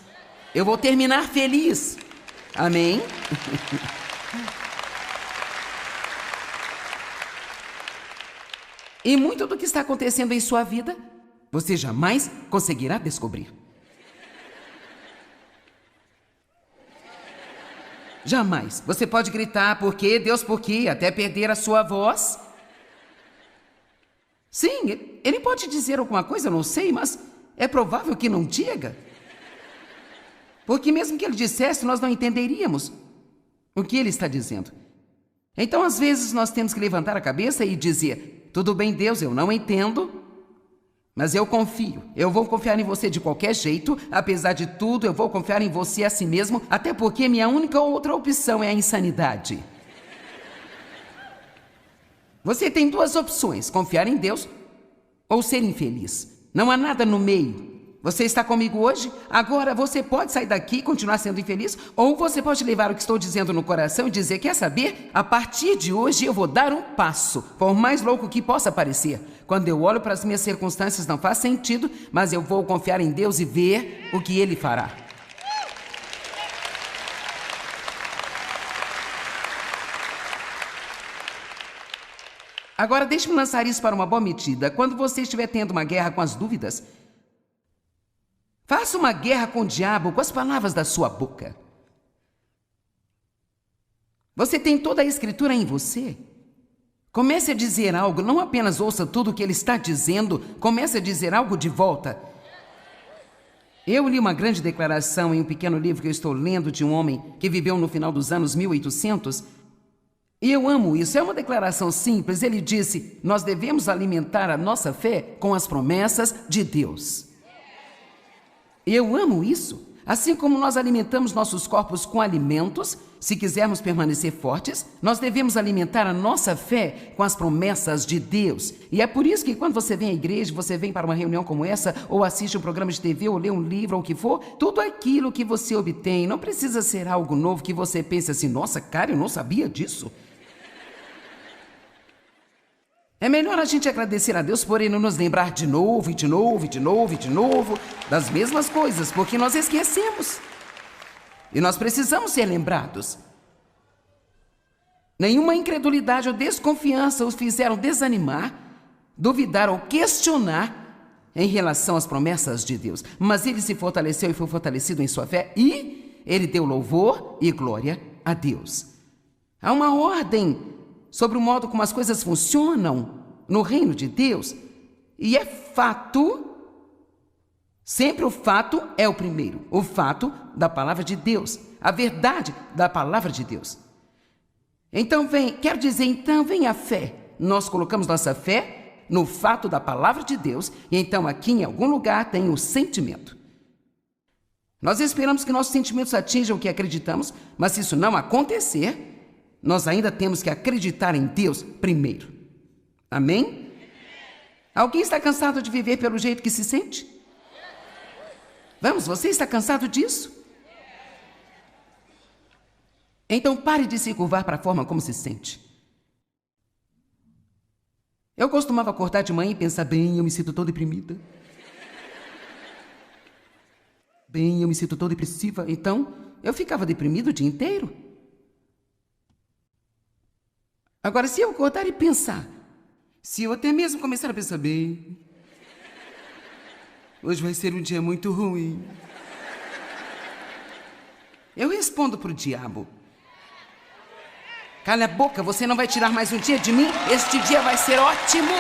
Speaker 1: Eu vou terminar feliz. Amém? E muito do que está acontecendo em sua vida você jamais conseguirá descobrir. Jamais. Você pode gritar, por quê, Deus, por quê, até perder a sua voz. Sim, ele pode dizer alguma coisa, eu não sei, mas é provável que não diga. Porque mesmo que ele dissesse, nós não entenderíamos o que ele está dizendo. Então, às vezes, nós temos que levantar a cabeça e dizer, tudo bem, Deus, eu não entendo, mas eu confio. Eu vou confiar em você de qualquer jeito. Apesar de tudo, eu vou confiar em você a si mesmo, até porque minha única outra opção é a insanidade. Você tem duas opções, confiar em Deus ou ser infeliz. Não há nada no meio. Você está comigo hoje? Agora você pode sair daqui e continuar sendo infeliz, ou você pode levar o que estou dizendo no coração e dizer, quer saber? A partir de hoje eu vou dar um passo, por mais louco que possa parecer. Quando eu olho para as minhas circunstâncias não faz sentido, mas eu vou confiar em Deus e ver o que Ele fará. Agora deixe-me lançar isso para uma boa medida. Quando você estiver tendo uma guerra com as dúvidas, faça uma guerra com o diabo com as palavras da sua boca. Você tem toda a Escritura em você. Comece a dizer algo, não apenas ouça tudo o que ele está dizendo, comece a dizer algo de volta. Eu li uma grande declaração em um pequeno livro que eu estou lendo de um homem que viveu no final dos anos 1800, e eu amo isso. É uma declaração simples. Ele disse, nós devemos alimentar a nossa fé com as promessas de Deus. Eu amo isso. Assim como nós alimentamos nossos corpos com alimentos, se quisermos permanecer fortes, nós devemos alimentar a nossa fé com as promessas de Deus. E é por isso que quando você vem à igreja, você vem para uma reunião como essa, ou assiste um programa de TV, ou lê um livro, ou o que for, tudo aquilo que você obtém não precisa ser algo novo que você pense assim, nossa, cara, eu não sabia disso. É melhor a gente agradecer a Deus por Ele nos lembrar de novo, e de novo, e de novo, e de novo, das mesmas coisas, porque nós esquecemos. E nós precisamos ser lembrados. Nenhuma incredulidade ou desconfiança os fizeram desanimar, duvidar ou questionar em relação às promessas de Deus. Mas ele se fortaleceu e foi fortalecido em sua fé, e ele deu louvor e glória a Deus. Há uma ordem sobre o modo como as coisas funcionam no reino de Deus, e é fato, sempre o fato é o primeiro, o fato da palavra de Deus, a verdade da palavra de Deus. Então vem a fé. Nós colocamos nossa fé no fato da palavra de Deus, e então aqui em algum lugar tem o sentimento. Nós esperamos que nossos sentimentos atinjam o que acreditamos, mas se isso não acontecer, nós ainda temos que acreditar em Deus primeiro. Amém? Alguém está cansado de viver pelo jeito que se sente? Vamos, você está cansado disso? Então pare de se curvar para a forma como se sente. Eu costumava acordar de manhã e pensar, bem, eu me sinto tão deprimida. Bem, eu me sinto tão depressiva. Então, eu ficava deprimido o dia inteiro. Agora, se eu acordar e pensar, se eu até mesmo começar a pensar, bem, hoje vai ser um dia muito ruim, eu respondo para o diabo, cala a boca, você não vai tirar mais um dia de mim, este dia vai ser ótimo.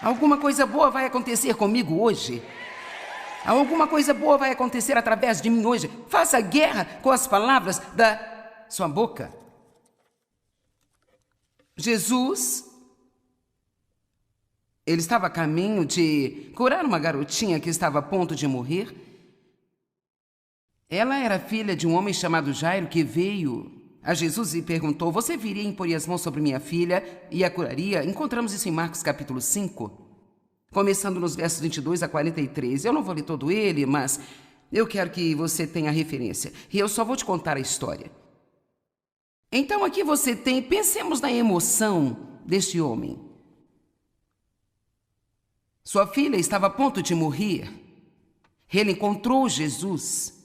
Speaker 1: Alguma coisa boa vai acontecer comigo hoje. Alguma coisa boa vai acontecer através de mim hoje. Faça guerra com as palavras da sua boca. Jesus, ele estava a caminho de curar uma garotinha que estava a ponto de morrer. Ela era filha de um homem chamado Jairo que veio a Jesus e perguntou, você viria e imporia as mãos sobre minha filha e a curaria? Encontramos isso em Marcos capítulo 5. Começando nos versos 22 a 43. Eu não vou ler todo ele, mas eu quero que você tenha referência. E eu só vou te contar a história. Então aqui você tem, pensemos na emoção deste homem. Sua filha estava a ponto de morrer. Ele encontrou Jesus.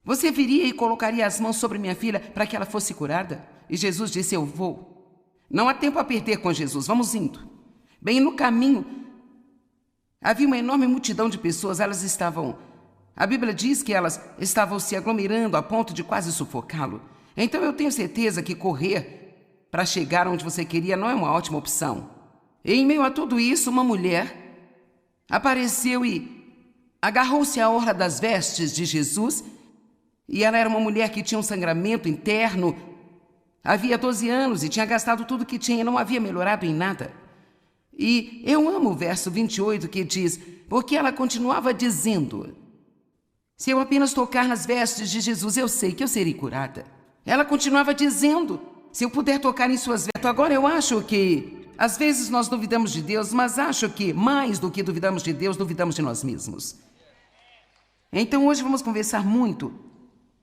Speaker 1: Você viria e colocaria as mãos sobre minha filha para que ela fosse curada? E Jesus disse, eu vou. Não há tempo a perder com Jesus, vamos indo. Bem, no caminho, havia uma enorme multidão de pessoas, a Bíblia diz que elas estavam se aglomerando a ponto de quase sufocá-lo. Então eu tenho certeza que correr para chegar onde você queria não é uma ótima opção. E em meio a tudo isso, uma mulher apareceu e agarrou-se à orla das vestes de Jesus, e ela era uma mulher que tinha um sangramento interno, havia 12 anos e tinha gastado tudo que tinha e não havia melhorado em nada. E eu amo o verso 28 que diz, porque ela continuava dizendo, se eu apenas tocar nas vestes de Jesus, eu sei que eu serei curada. Ela continuava dizendo, se eu puder tocar em suas vestes. Agora eu acho que, às vezes nós duvidamos de Deus, mas acho que mais do que duvidamos de Deus, duvidamos de nós mesmos. Então hoje vamos conversar muito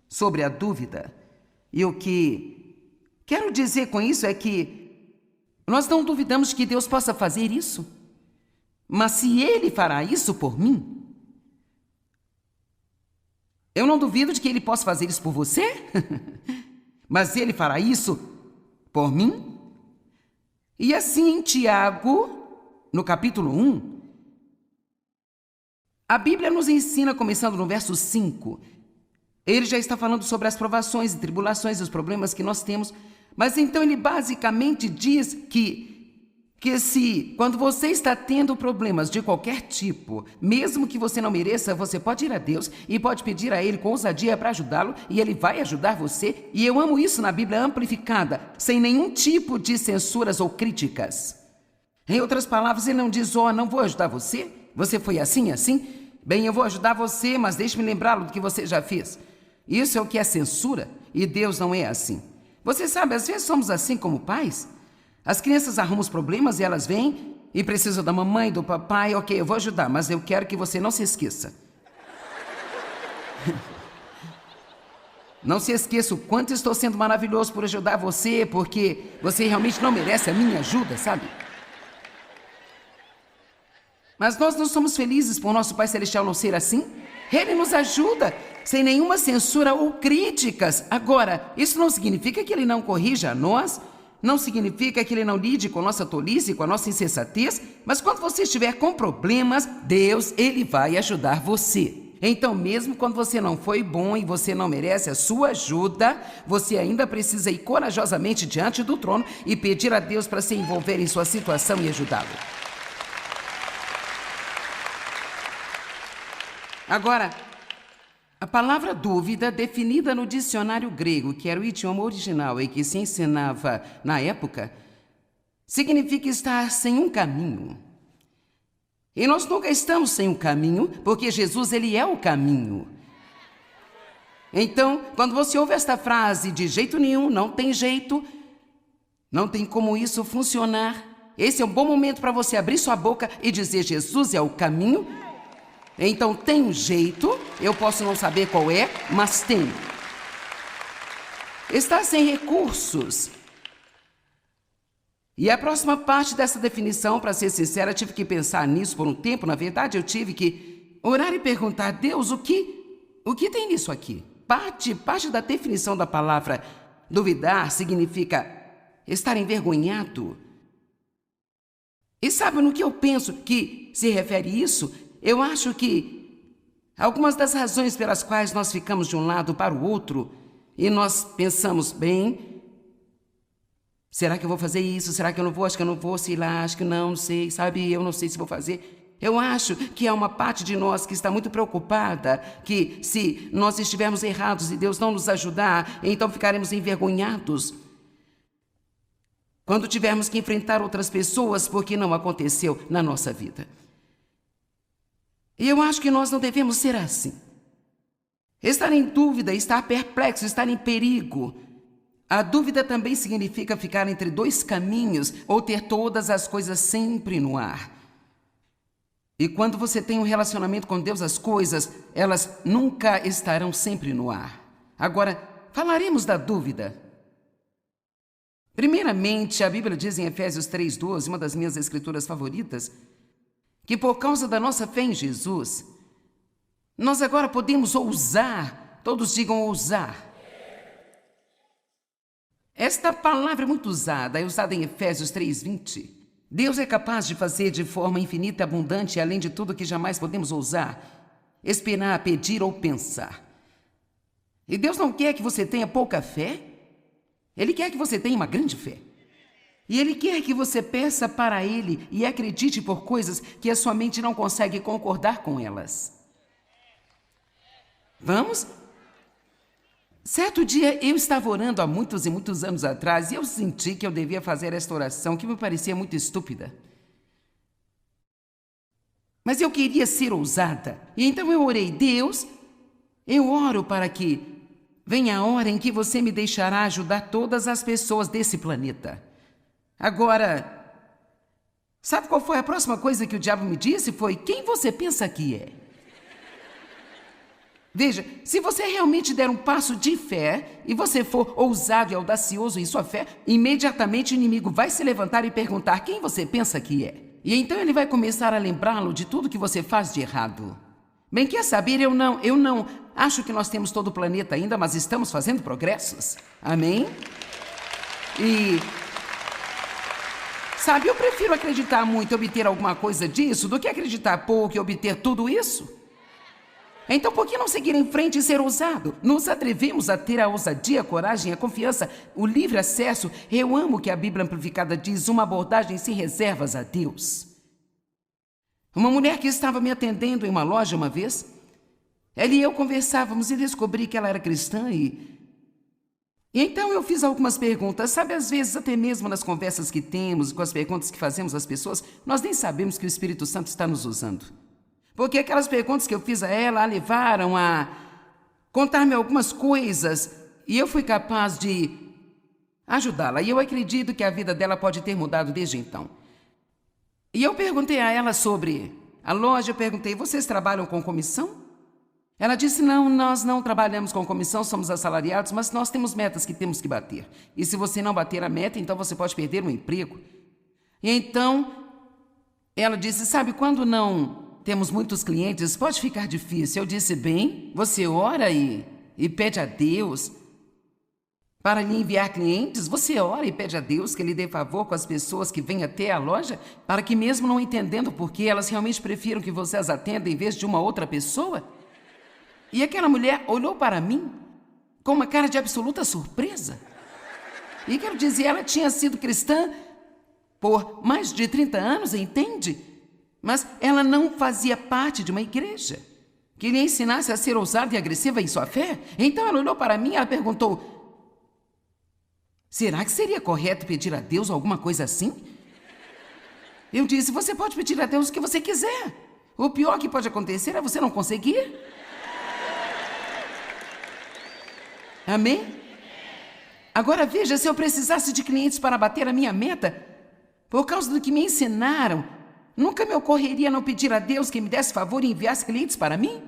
Speaker 1: sobre a dúvida. E o que quero dizer com isso é que nós não duvidamos que Deus possa fazer isso. Mas se Ele fará isso por mim, eu não duvido de que Ele possa fazer isso por você, mas Ele fará isso por mim. E assim em Tiago, no capítulo 1, a Bíblia nos ensina, começando no verso 5, ele já está falando sobre as provações e tribulações e os problemas que nós temos, mas então ele basicamente diz que se, quando você está tendo problemas de qualquer tipo, mesmo que você não mereça, você pode ir a Deus e pode pedir a Ele com ousadia para ajudá-lo e Ele vai ajudar você. E eu amo isso na Bíblia amplificada, sem nenhum tipo de censuras ou críticas. Em outras palavras, Ele não diz, não vou ajudar você, você foi assim, assim. Bem, eu vou ajudar você, mas deixe-me lembrá-lo do que você já fez. Isso é o que é censura e Deus não é assim. Você sabe, às vezes somos assim como pais. As crianças arrumam os problemas e elas vêm e precisam da mamãe, do papai. Ok, eu vou ajudar, mas eu quero que você não se esqueça. Não se esqueça o quanto estou sendo maravilhoso por ajudar você, porque você realmente não merece a minha ajuda, sabe? Mas nós não somos felizes por nosso Pai Celestial não ser assim? Ele nos ajuda, sem nenhuma censura ou críticas. Agora, isso não significa que Ele não corrija a nós, não significa que Ele não lide com a nossa tolice, com a nossa insensatez, mas quando você estiver com problemas, Deus, Ele vai ajudar você. Então, mesmo quando você não foi bom e você não merece a sua ajuda, você ainda precisa ir corajosamente diante do trono e pedir a Deus para se envolver em sua situação e ajudá-lo. Agora, a palavra dúvida, definida no dicionário grego, que era o idioma original e que se ensinava na época, significa estar sem um caminho. E nós nunca estamos sem um caminho, porque Jesus, Ele é o caminho. Então, quando você ouve esta frase, de jeito nenhum, não tem jeito, não tem como isso funcionar, esse é um bom momento para você abrir sua boca e dizer, Jesus é o caminho. Então tem um jeito, eu posso não saber qual é, mas tem. Está sem recursos. E a próxima parte dessa definição, para ser sincera, tive que pensar nisso por um tempo. Na verdade, eu tive que orar e perguntar, Deus, o que tem nisso aqui? Parte da definição da palavra duvidar significa estar envergonhado. E sabe no que eu penso que se refere isso? Eu acho que algumas das razões pelas quais nós ficamos de um lado para o outro e nós pensamos, bem, será que eu vou fazer isso? Será que eu não vou? Acho que eu não vou, sei lá, acho que não sei, sabe? Eu não sei se vou fazer. Eu acho que há uma parte de nós que está muito preocupada, que se nós estivermos errados e Deus não nos ajudar, então ficaremos envergonhados quando tivermos que enfrentar outras pessoas porque não aconteceu na nossa vida. E eu acho que nós não devemos ser assim. Estar em dúvida, estar perplexo, estar em perigo. A dúvida também significa ficar entre dois caminhos ou ter todas as coisas sempre no ar. E quando você tem um relacionamento com Deus, as coisas, elas nunca estarão sempre no ar. Agora, falaremos da dúvida. Primeiramente, a Bíblia diz em Efésios 3:12, uma das minhas escrituras favoritas, que por causa da nossa fé em Jesus, nós agora podemos ousar, todos digam ousar. Esta palavra é muito usada, é usada em Efésios 3:20. Deus é capaz de fazer de forma infinita e abundante, além de tudo que jamais podemos ousar, esperar, pedir ou pensar. E Deus não quer que você tenha pouca fé, Ele quer que você tenha uma grande fé. E Ele quer que você peça para Ele e acredite por coisas que a sua mente não consegue concordar com elas. Vamos? Certo dia eu estava orando há muitos e muitos anos atrás e eu senti que eu devia fazer esta oração que me parecia muito estúpida. Mas eu queria ser ousada. E então eu orei: Deus, eu oro para que venha a hora em que você me deixará ajudar todas as pessoas desse planeta. Agora, sabe qual foi a próxima coisa que o diabo me disse? Foi: quem você pensa que é? Veja, se você realmente der um passo de fé e você for ousado e audacioso em sua fé, imediatamente o inimigo vai se levantar e perguntar quem você pensa que é. E então ele vai começar a lembrá-lo de tudo que você faz de errado. Bem, quer saber, eu não acho que nós temos todo o planeta ainda, mas estamos fazendo progressos. Amém? E sabe, eu prefiro acreditar muito e obter alguma coisa disso do que acreditar pouco e obter tudo isso. Então, por que não seguir em frente e ser ousado? Nos atrevemos a ter a ousadia, a coragem, a confiança, o livre acesso. Eu amo que a Bíblia Amplificada diz: uma abordagem sem reservas a Deus. Uma mulher que estava me atendendo em uma loja uma vez, ela e eu conversávamos e descobri que ela era cristã e então eu fiz algumas perguntas. Sabe, às vezes, até mesmo nas conversas que temos, com as perguntas que fazemos às pessoas, nós nem sabemos que o Espírito Santo está nos usando. Porque aquelas perguntas que eu fiz a ela a levaram a contar-me algumas coisas e eu fui capaz de ajudá-la. E eu acredito que a vida dela pode ter mudado desde então. E eu perguntei a ela sobre a loja, eu perguntei: vocês trabalham com comissão? Ela disse: não, nós não trabalhamos com comissão, somos assalariados, mas nós temos metas que temos que bater. E se você não bater a meta, então você pode perder o emprego. E então ela disse: sabe, quando não temos muitos clientes, pode ficar difícil. Eu disse: bem, você ora e pede a Deus para lhe enviar clientes? Você ora e pede a Deus que lhe dê favor com as pessoas que vêm até a loja, para que mesmo não entendendo por que, elas realmente prefiram que você as atenda em vez de uma outra pessoa? E aquela mulher olhou para mim com uma cara de absoluta surpresa. E quero dizer, ela tinha sido cristã por mais de 30 anos, entende? Mas ela não fazia parte de uma igreja que lhe ensinasse a ser ousada e agressiva em sua fé. Então ela olhou para mim e ela perguntou: será que seria correto pedir a Deus alguma coisa assim? Eu disse: você pode pedir a Deus o que você quiser. O pior que pode acontecer é você não conseguir. Amém? Agora veja, se eu precisasse de clientes para bater a minha meta, por causa do que me ensinaram, nunca me ocorreria não pedir a Deus que me desse favor e enviasse clientes para mim?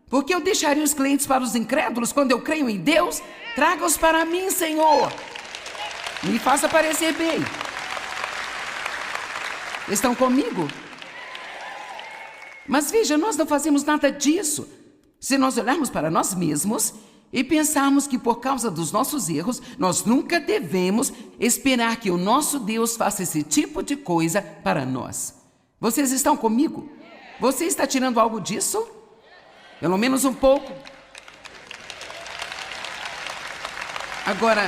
Speaker 1: Porque eu deixaria os clientes para os incrédulos quando eu creio em Deus? Traga-os para mim, Senhor. Me faça parecer bem. Estão comigo? Mas veja, nós não fazemos nada disso. Se nós olharmos para nós mesmos e pensarmos que por causa dos nossos erros, nós nunca devemos esperar que o nosso Deus faça esse tipo de coisa para nós. Vocês estão comigo? Você está tirando algo disso? Pelo menos um pouco. Agora,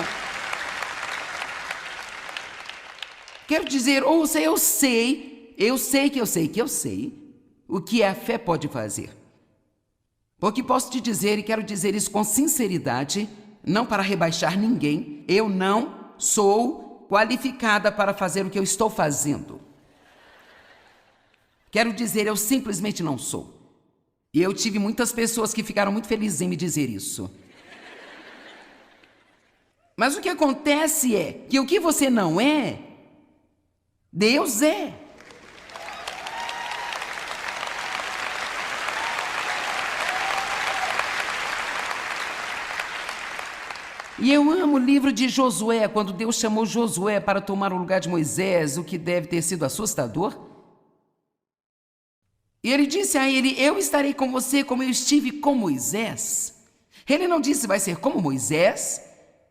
Speaker 1: quero dizer, ouça, eu sei o que a fé pode fazer. Porque posso te dizer, e quero dizer isso com sinceridade, não para rebaixar ninguém, eu não sou qualificada para fazer o que eu estou fazendo. Quero dizer, eu simplesmente não sou. E eu tive muitas pessoas que ficaram muito felizes em me dizer isso. Mas o que acontece é que o que você não é, Deus é. E eu amo o livro de Josué, quando Deus chamou Josué para tomar o lugar de Moisés, o que deve ter sido assustador. E ele disse a ele: eu estarei com você como eu estive com Moisés. Ele não disse vai ser como Moisés,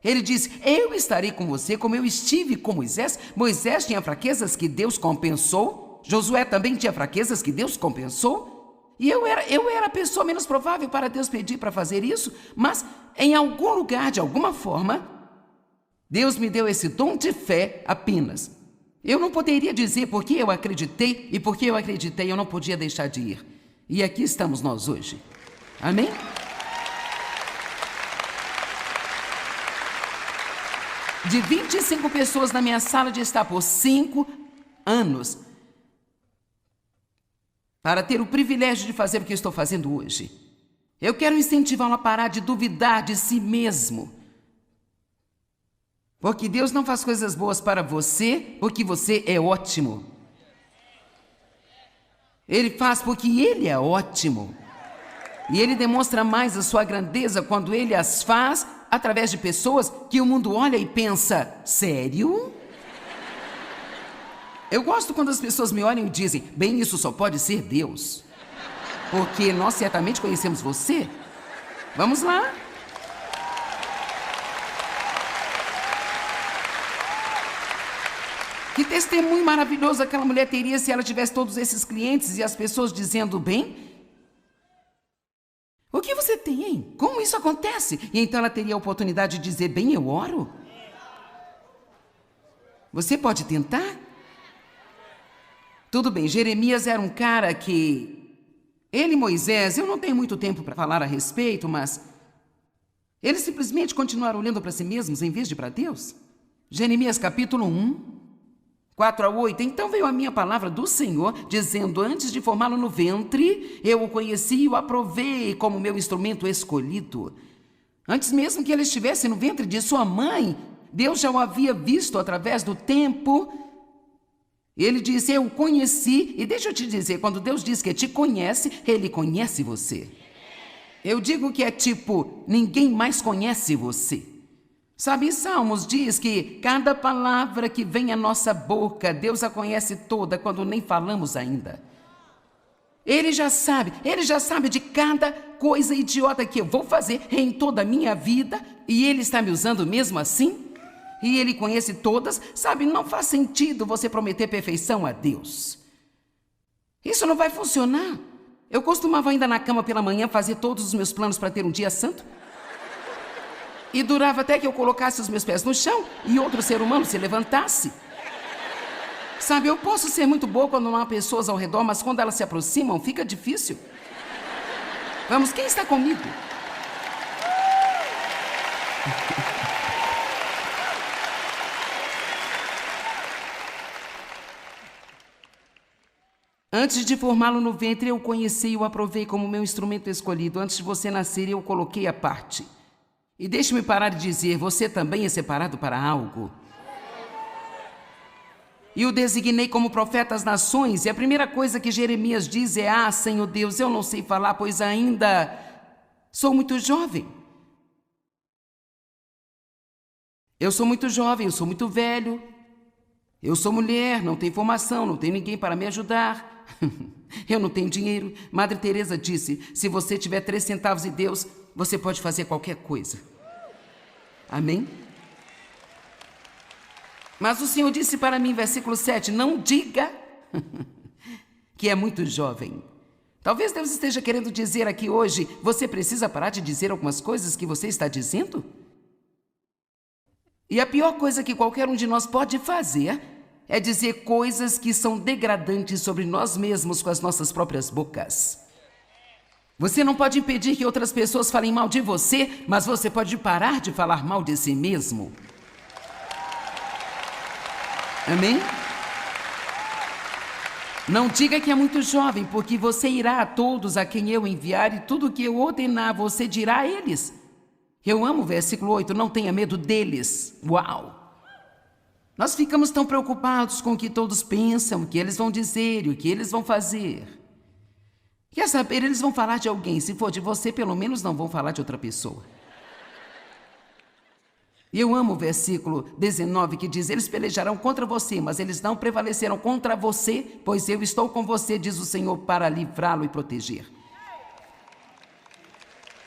Speaker 1: Ele disse, eu estarei com você como eu estive com Moisés. Moisés tinha fraquezas que Deus compensou. Josué também tinha fraquezas que Deus compensou. E eu era a pessoa menos provável para Deus pedir para fazer isso. Mas em algum lugar, de alguma forma, Deus me deu esse dom de fé apenas. Eu não poderia dizer porque eu acreditei, e porque eu acreditei eu não podia deixar de ir. E aqui estamos nós hoje. Amém? De 25 pessoas na minha sala de estar por 5 anos para ter o privilégio de fazer o que eu estou fazendo hoje. Eu quero incentivá-lo a parar de duvidar de si mesmo. Porque Deus não faz coisas boas para você porque você é ótimo. Ele faz porque Ele é ótimo. E Ele demonstra mais a sua grandeza quando Ele as faz através de pessoas que o mundo olha e pensa, sério? Eu gosto quando as pessoas me olham e dizem, bem, isso só pode ser Deus. Porque nós certamente conhecemos você. Vamos lá. Que testemunho maravilhoso aquela mulher teria se ela tivesse todos esses clientes e as pessoas dizendo, bem, o que você tem, hein? Como isso acontece? E então ela teria a oportunidade de dizer, bem, eu oro. Você pode tentar? Tudo bem, Jeremias era um cara que... Ele e Moisés, eu não tenho muito tempo para falar a respeito, mas... Eles simplesmente continuaram olhando para si mesmos em vez de para Deus. Jeremias capítulo 1... 4-8, então veio a minha palavra do Senhor, dizendo, antes de formá-lo no ventre, eu o conheci e o aprovei como meu instrumento escolhido. Antes mesmo que ele estivesse no ventre de sua mãe, Deus já o havia visto através do tempo. Ele disse, eu o conheci, e deixa eu te dizer, quando Deus diz que te conhece, Ele conhece você. Eu digo que é tipo, ninguém mais conhece você. Sabe, Salmos diz que cada palavra que vem à nossa boca, Deus a conhece toda quando nem falamos ainda. Ele já sabe de cada coisa idiota que eu vou fazer em toda a minha vida e Ele está me usando mesmo assim. E Ele conhece todas, sabe, não faz sentido você prometer perfeição a Deus. Isso não vai funcionar. Eu costumava ainda na cama pela manhã fazer todos os meus planos para ter um dia santo. E durava até que eu colocasse os meus pés no chão e outro ser humano se levantasse. Sabe, eu posso ser muito boa quando não há pessoas ao redor, mas quando elas se aproximam, fica difícil. Vamos, quem está comigo? Antes de formá-lo no ventre, eu o conheci e o aprovei como meu instrumento escolhido. Antes de você nascer, eu o coloquei à parte. E deixe-me parar de dizer, você também é separado para algo. E o designei como profeta às nações, e a primeira coisa que Jeremias diz é, Senhor Deus, eu não sei falar, pois ainda sou muito jovem. Eu sou muito jovem, eu sou muito velho, eu sou mulher, não tenho formação, não tenho ninguém para me ajudar. Eu não tenho dinheiro. Madre Teresa disse, se você tiver 3 centavos em Deus, você pode fazer qualquer coisa. Amém? Mas o Senhor disse para mim, versículo 7, não diga que é muito jovem. Talvez Deus esteja querendo dizer aqui hoje, você precisa parar de dizer algumas coisas que você está dizendo? E a pior coisa que qualquer um de nós pode fazer é dizer coisas que são degradantes sobre nós mesmos com as nossas próprias bocas. Você não pode impedir que outras pessoas falem mal de você, mas você pode parar de falar mal de si mesmo. Amém? Não diga que é muito jovem, porque você irá a todos a quem eu enviar e tudo que eu ordenar você dirá a eles. Eu amo o versículo 8, não tenha medo deles. Uau! Nós ficamos tão preocupados com o que todos pensam, o que eles vão dizer e o que eles vão fazer. Quer saber, eles vão falar de alguém. Se for de você, pelo menos não vão falar de outra pessoa. E eu amo o versículo 19 que diz, eles pelejarão contra você, mas eles não prevalecerão contra você, pois eu estou com você, diz o Senhor, para livrá-lo e proteger.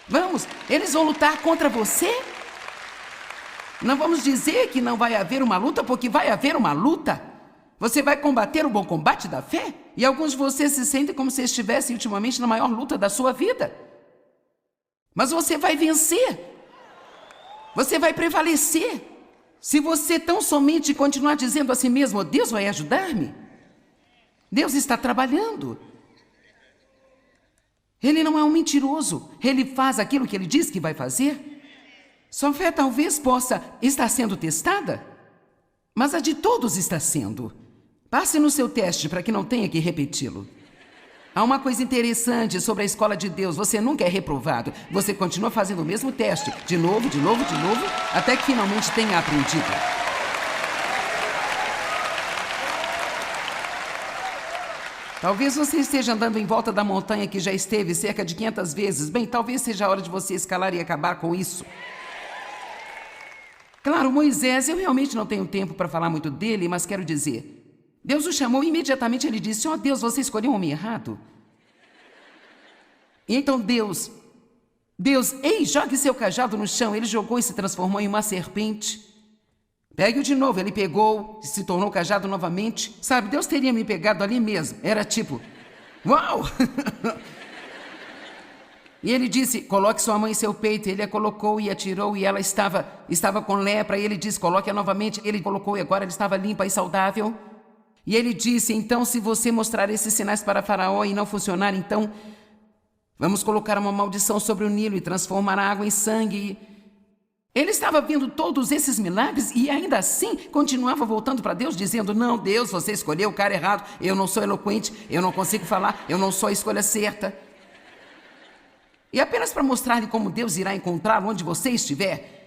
Speaker 1: Vamos, eles vão lutar contra você? Não vamos dizer que não vai haver uma luta, porque vai haver uma luta. Você vai combater o bom combate da fé. E alguns de vocês se sentem como se estivessem ultimamente na maior luta da sua vida. Mas você vai vencer. Você vai prevalecer. Se você tão somente continuar dizendo a si mesmo, oh, Deus vai ajudar-me. Deus está trabalhando. Ele não é um mentiroso. Ele faz aquilo que ele diz que vai fazer. Sua fé talvez possa estar sendo testada, mas a de todos está sendo. Passe no seu teste para que não tenha que repeti-lo. Há uma coisa interessante sobre a escola de Deus. Você nunca é reprovado. Você continua fazendo o mesmo teste, de novo, até que finalmente tenha aprendido. Talvez você esteja andando em volta da montanha que já esteve cerca de 500 vezes. Bem, talvez seja a hora de você escalar e acabar com isso. Claro, Moisés, eu realmente não tenho tempo para falar muito dele, mas quero dizer, Deus o chamou e imediatamente ele disse, ó Deus, você escolheu um homem errado. E então Deus, ei, jogue seu cajado no chão. Ele jogou e se transformou em uma serpente. Pegue-o de novo. Ele pegou e se tornou cajado novamente. Sabe, Deus teria me pegado ali mesmo. Era tipo, uau! E ele disse, coloque sua mão em seu peito. Ele a colocou e a tirou e ela estava com lepra. E ele disse, coloque-a novamente. Ele colocou e agora ela estava limpa e saudável. E ele disse, então se você mostrar esses sinais para Faraó e não funcionar, então vamos colocar uma maldição sobre o Nilo e transformar a água em sangue. Ele estava vendo todos esses milagres e ainda assim continuava voltando para Deus dizendo, não, Deus, você escolheu o cara errado. Eu não sou eloquente, eu não consigo falar, eu não sou a escolha certa. E apenas para mostrar-lhe como Deus irá encontrá-lo onde você estiver.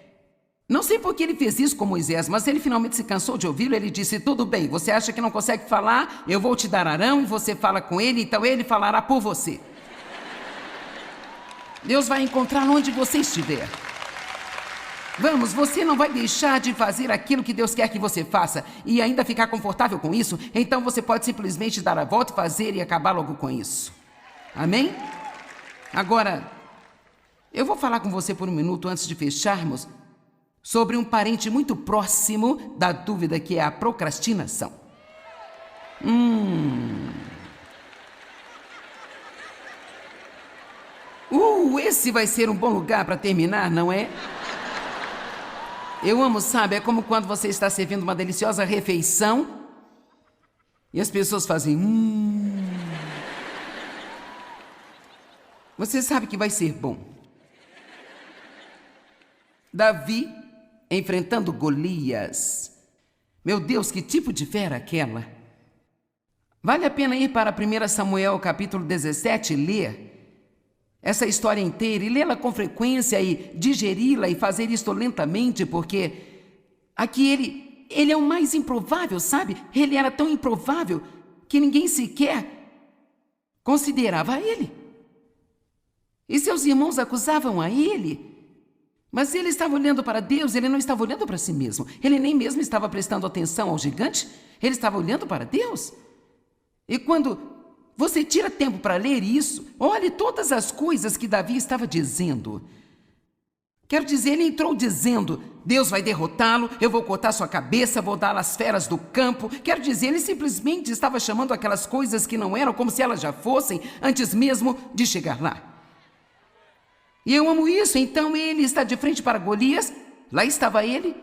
Speaker 1: Não sei por que ele fez isso com Moisés, mas ele finalmente se cansou de ouvi-lo. Ele disse, tudo bem, você acha que não consegue falar? Eu vou te dar Arão e você fala com ele, então ele falará por você. Deus vai encontrá-lo onde você estiver. Vamos, você não vai deixar de fazer aquilo que Deus quer que você faça e ainda ficar confortável com isso, então você pode simplesmente dar a volta, fazer e acabar logo com isso. Amém? Agora, eu vou falar com você por um minuto antes de fecharmos sobre um parente muito próximo da dúvida, que é a procrastinação. Esse vai ser um bom lugar para terminar, não é? Eu amo, sabe, é como quando você está servindo uma deliciosa refeição e as pessoas fazem Você sabe que vai ser bom. Davi enfrentando Golias. Meu Deus, que tipo de fé era aquela? Vale a pena ir para 1 Samuel capítulo 17 e ler essa história inteira e lê-la com frequência e digeri-la e fazer isto lentamente, porque aqui ele é o mais improvável, sabe? Ele era tão improvável que ninguém sequer considerava ele. E seus irmãos acusavam a ele, mas ele estava olhando para Deus, ele não estava olhando para si mesmo. Ele nem mesmo estava prestando atenção ao gigante, ele estava olhando para Deus. E quando você tira tempo para ler isso, olhe todas as coisas que Davi estava dizendo. Quero dizer, ele entrou dizendo, Deus vai derrotá-lo, eu vou cortar sua cabeça, vou dar às feras do campo. Quero dizer, ele simplesmente estava chamando aquelas coisas que não eram como se elas já fossem, antes mesmo de chegar lá. E eu amo isso. Então ele está de frente para Golias, lá estava ele.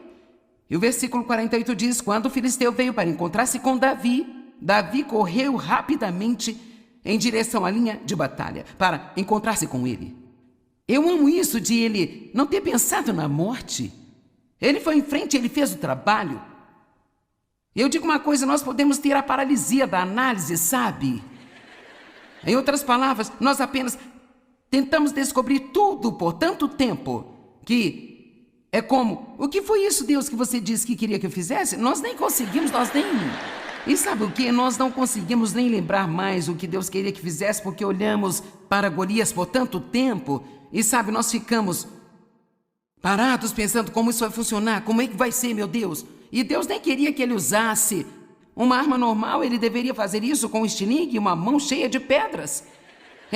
Speaker 1: E o versículo 48 diz, quando o filisteu veio para encontrar-se com Davi, Davi correu rapidamente em direção à linha de batalha para encontrar-se com ele. Eu amo isso de ele não ter pensado na morte. Ele foi em frente, ele fez o trabalho. Eu digo uma coisa, nós podemos ter a paralisia da análise, sabe? Em outras palavras, nós apenas tentamos descobrir tudo por tanto tempo que é como, o que foi isso, Deus, que você disse que queria que eu fizesse? Nós nem conseguimos, E sabe o que? Nós não conseguimos nem lembrar mais o que Deus queria que fizesse, porque olhamos para Golias por tanto tempo e, sabe, nós ficamos parados pensando como isso vai funcionar, como é que vai ser, meu Deus? E Deus nem queria que ele usasse uma arma normal, ele deveria fazer isso com um estilingue e uma mão cheia de pedras.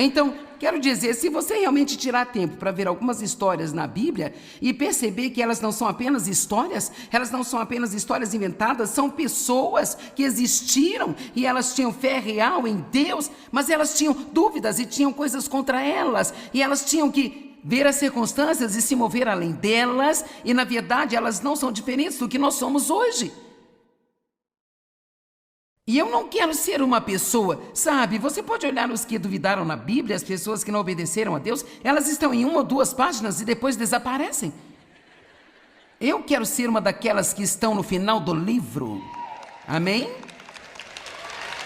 Speaker 1: Então, quero dizer, se você realmente tirar tempo para ver algumas histórias na Bíblia e perceber que elas não são apenas histórias, elas não são apenas histórias inventadas, são pessoas que existiram e elas tinham fé real em Deus, mas elas tinham dúvidas e tinham coisas contra elas e elas tinham que ver as circunstâncias e se mover além delas e, na verdade, elas não são diferentes do que nós somos hoje. E eu não quero ser uma pessoa, sabe? Você pode olhar os que duvidaram na Bíblia, as pessoas que não obedeceram a Deus, elas estão em 1 ou 2 páginas e depois desaparecem. Eu quero ser uma daquelas que estão no final do livro. Amém?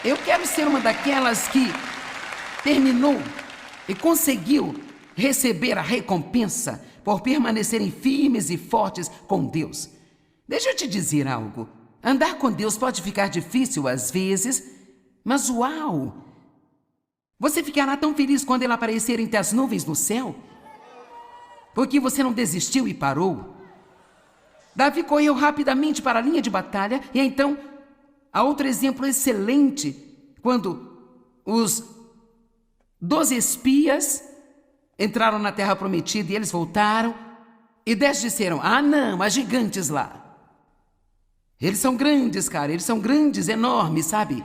Speaker 1: Eu quero ser uma daquelas que terminou e conseguiu receber a recompensa por permanecerem firmes e fortes com Deus. Deixa eu te dizer algo. Andar com Deus pode ficar difícil às vezes, mas uau! Você ficará tão feliz quando Ele aparecer entre as nuvens no céu, porque você não desistiu e parou. Davi correu rapidamente para a linha de batalha, e então, há outro exemplo excelente, quando os 12 espias entraram na terra prometida e eles voltaram, e 10 disseram, não, há gigantes lá. Eles são grandes, cara, eles são grandes, enormes, sabe?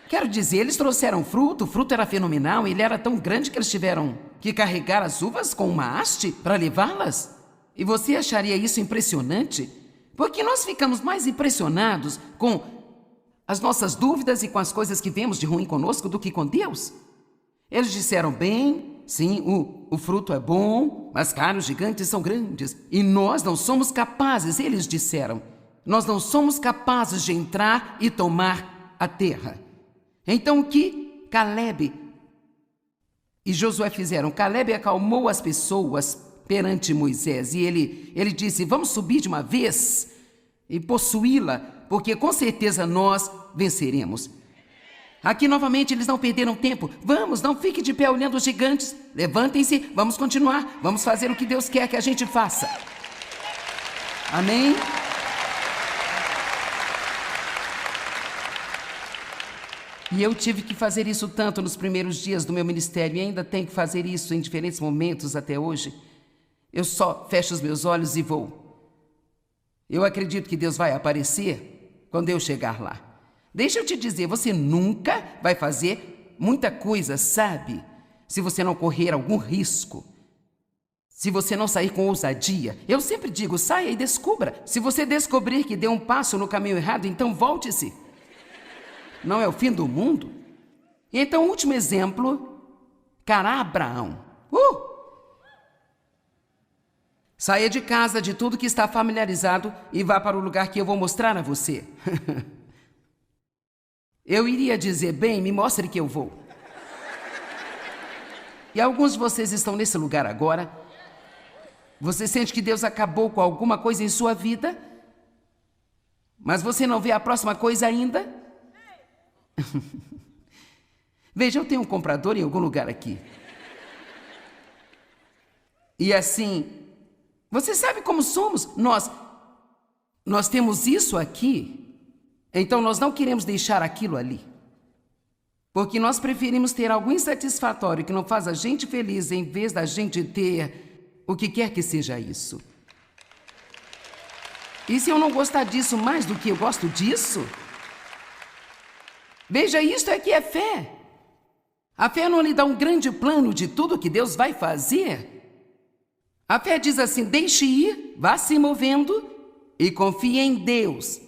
Speaker 1: Quero dizer, eles trouxeram fruto, o fruto era fenomenal, ele era tão grande que eles tiveram que carregar as uvas com uma haste para levá-las. E você acharia isso impressionante? Porque nós ficamos mais impressionados com as nossas dúvidas e com as coisas que vemos de ruim conosco do que com Deus. Eles disseram, bem, sim, o fruto é bom, mas, cara, os gigantes são grandes. E nós não somos capazes, eles disseram. Nós não somos capazes de entrar e tomar a terra. Então o que Calebe e Josué fizeram? Calebe acalmou as pessoas perante Moisés e ele disse, vamos subir de uma vez e possuí-la, porque com certeza nós venceremos. Aqui novamente eles não perderam tempo. Vamos, não fique de pé olhando os gigantes. Levantem-se, vamos continuar, vamos fazer o que Deus quer que a gente faça. Amém? E eu tive que fazer isso tanto nos primeiros dias do meu ministério e ainda tenho que fazer isso em diferentes momentos até hoje. Eu só fecho os meus olhos e vou. Eu acredito que Deus vai aparecer quando eu chegar lá. Deixa eu te dizer, você nunca vai fazer muita coisa, sabe? Se você não correr algum risco. Se você não sair com ousadia. Eu sempre digo, saia e descubra. Se você descobrir que deu um passo no caminho errado, então volte-se. Não é o fim do mundo? Então, último exemplo, cara, Abraão. Saia de casa de tudo que está familiarizado e vá para o lugar que eu vou mostrar a você. Eu iria dizer, bem, me mostre que eu vou. E alguns de vocês estão nesse lugar agora. Você sente que Deus acabou com alguma coisa em sua vida, mas você não vê a próxima coisa ainda? Veja, eu tenho um comprador em algum lugar aqui. E assim, você sabe como somos? Nós temos isso aqui, então nós não queremos deixar aquilo ali. Porque nós preferimos ter algo insatisfatório que não faz a gente feliz em vez da gente ter o que quer que seja isso. E se eu não gostar disso mais do que eu gosto disso? Veja, isto é que é fé. A fé não lhe dá um grande plano de tudo que Deus vai fazer. A fé diz assim, deixe ir, vá se movendo e confie em Deus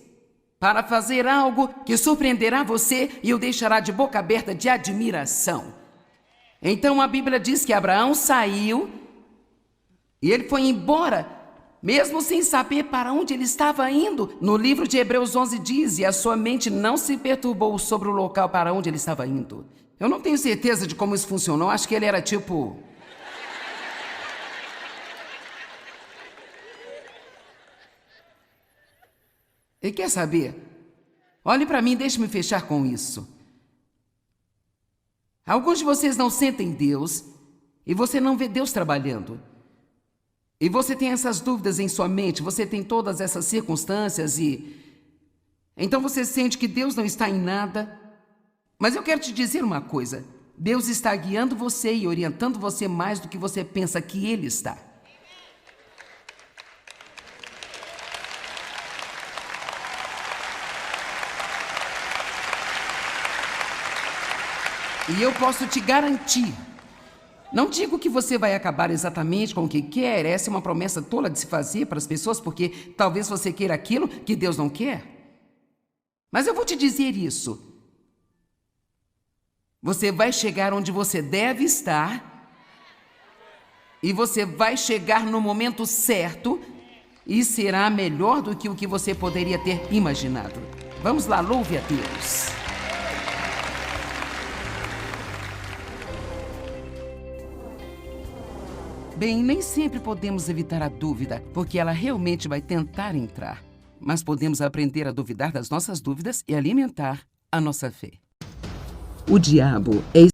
Speaker 1: para fazer algo que surpreenderá você e o deixará de boca aberta de admiração. Então a Bíblia diz que Abraão saiu e ele foi embora, mesmo sem saber para onde ele estava indo. No livro de Hebreus 11 diz, e a sua mente não se perturbou sobre o local para onde ele estava indo. Eu não tenho certeza de como isso funcionou, acho que ele era tipo... E quer saber? Olhe para mim e deixe-me fechar com isso. Alguns de vocês não sentem Deus e você não vê Deus trabalhando. E você tem essas dúvidas em sua mente, você tem todas essas circunstâncias e... Então você sente que Deus não está em nada. Mas eu quero te dizer uma coisa. Deus está guiando você e orientando você mais do que você pensa que Ele está. E eu posso te garantir, não digo que você vai acabar exatamente com o que quer, essa é uma promessa tola de se fazer para as pessoas, porque talvez você queira aquilo que Deus não quer. Mas eu vou te dizer isso. Você vai chegar onde você deve estar, e você vai chegar no momento certo, e será melhor do que o que você poderia ter imaginado. Vamos lá, louve a Deus. Bem, nem sempre podemos evitar a dúvida, porque ela realmente vai tentar entrar. Mas podemos aprender a duvidar das nossas dúvidas e alimentar a nossa fé. O diabo é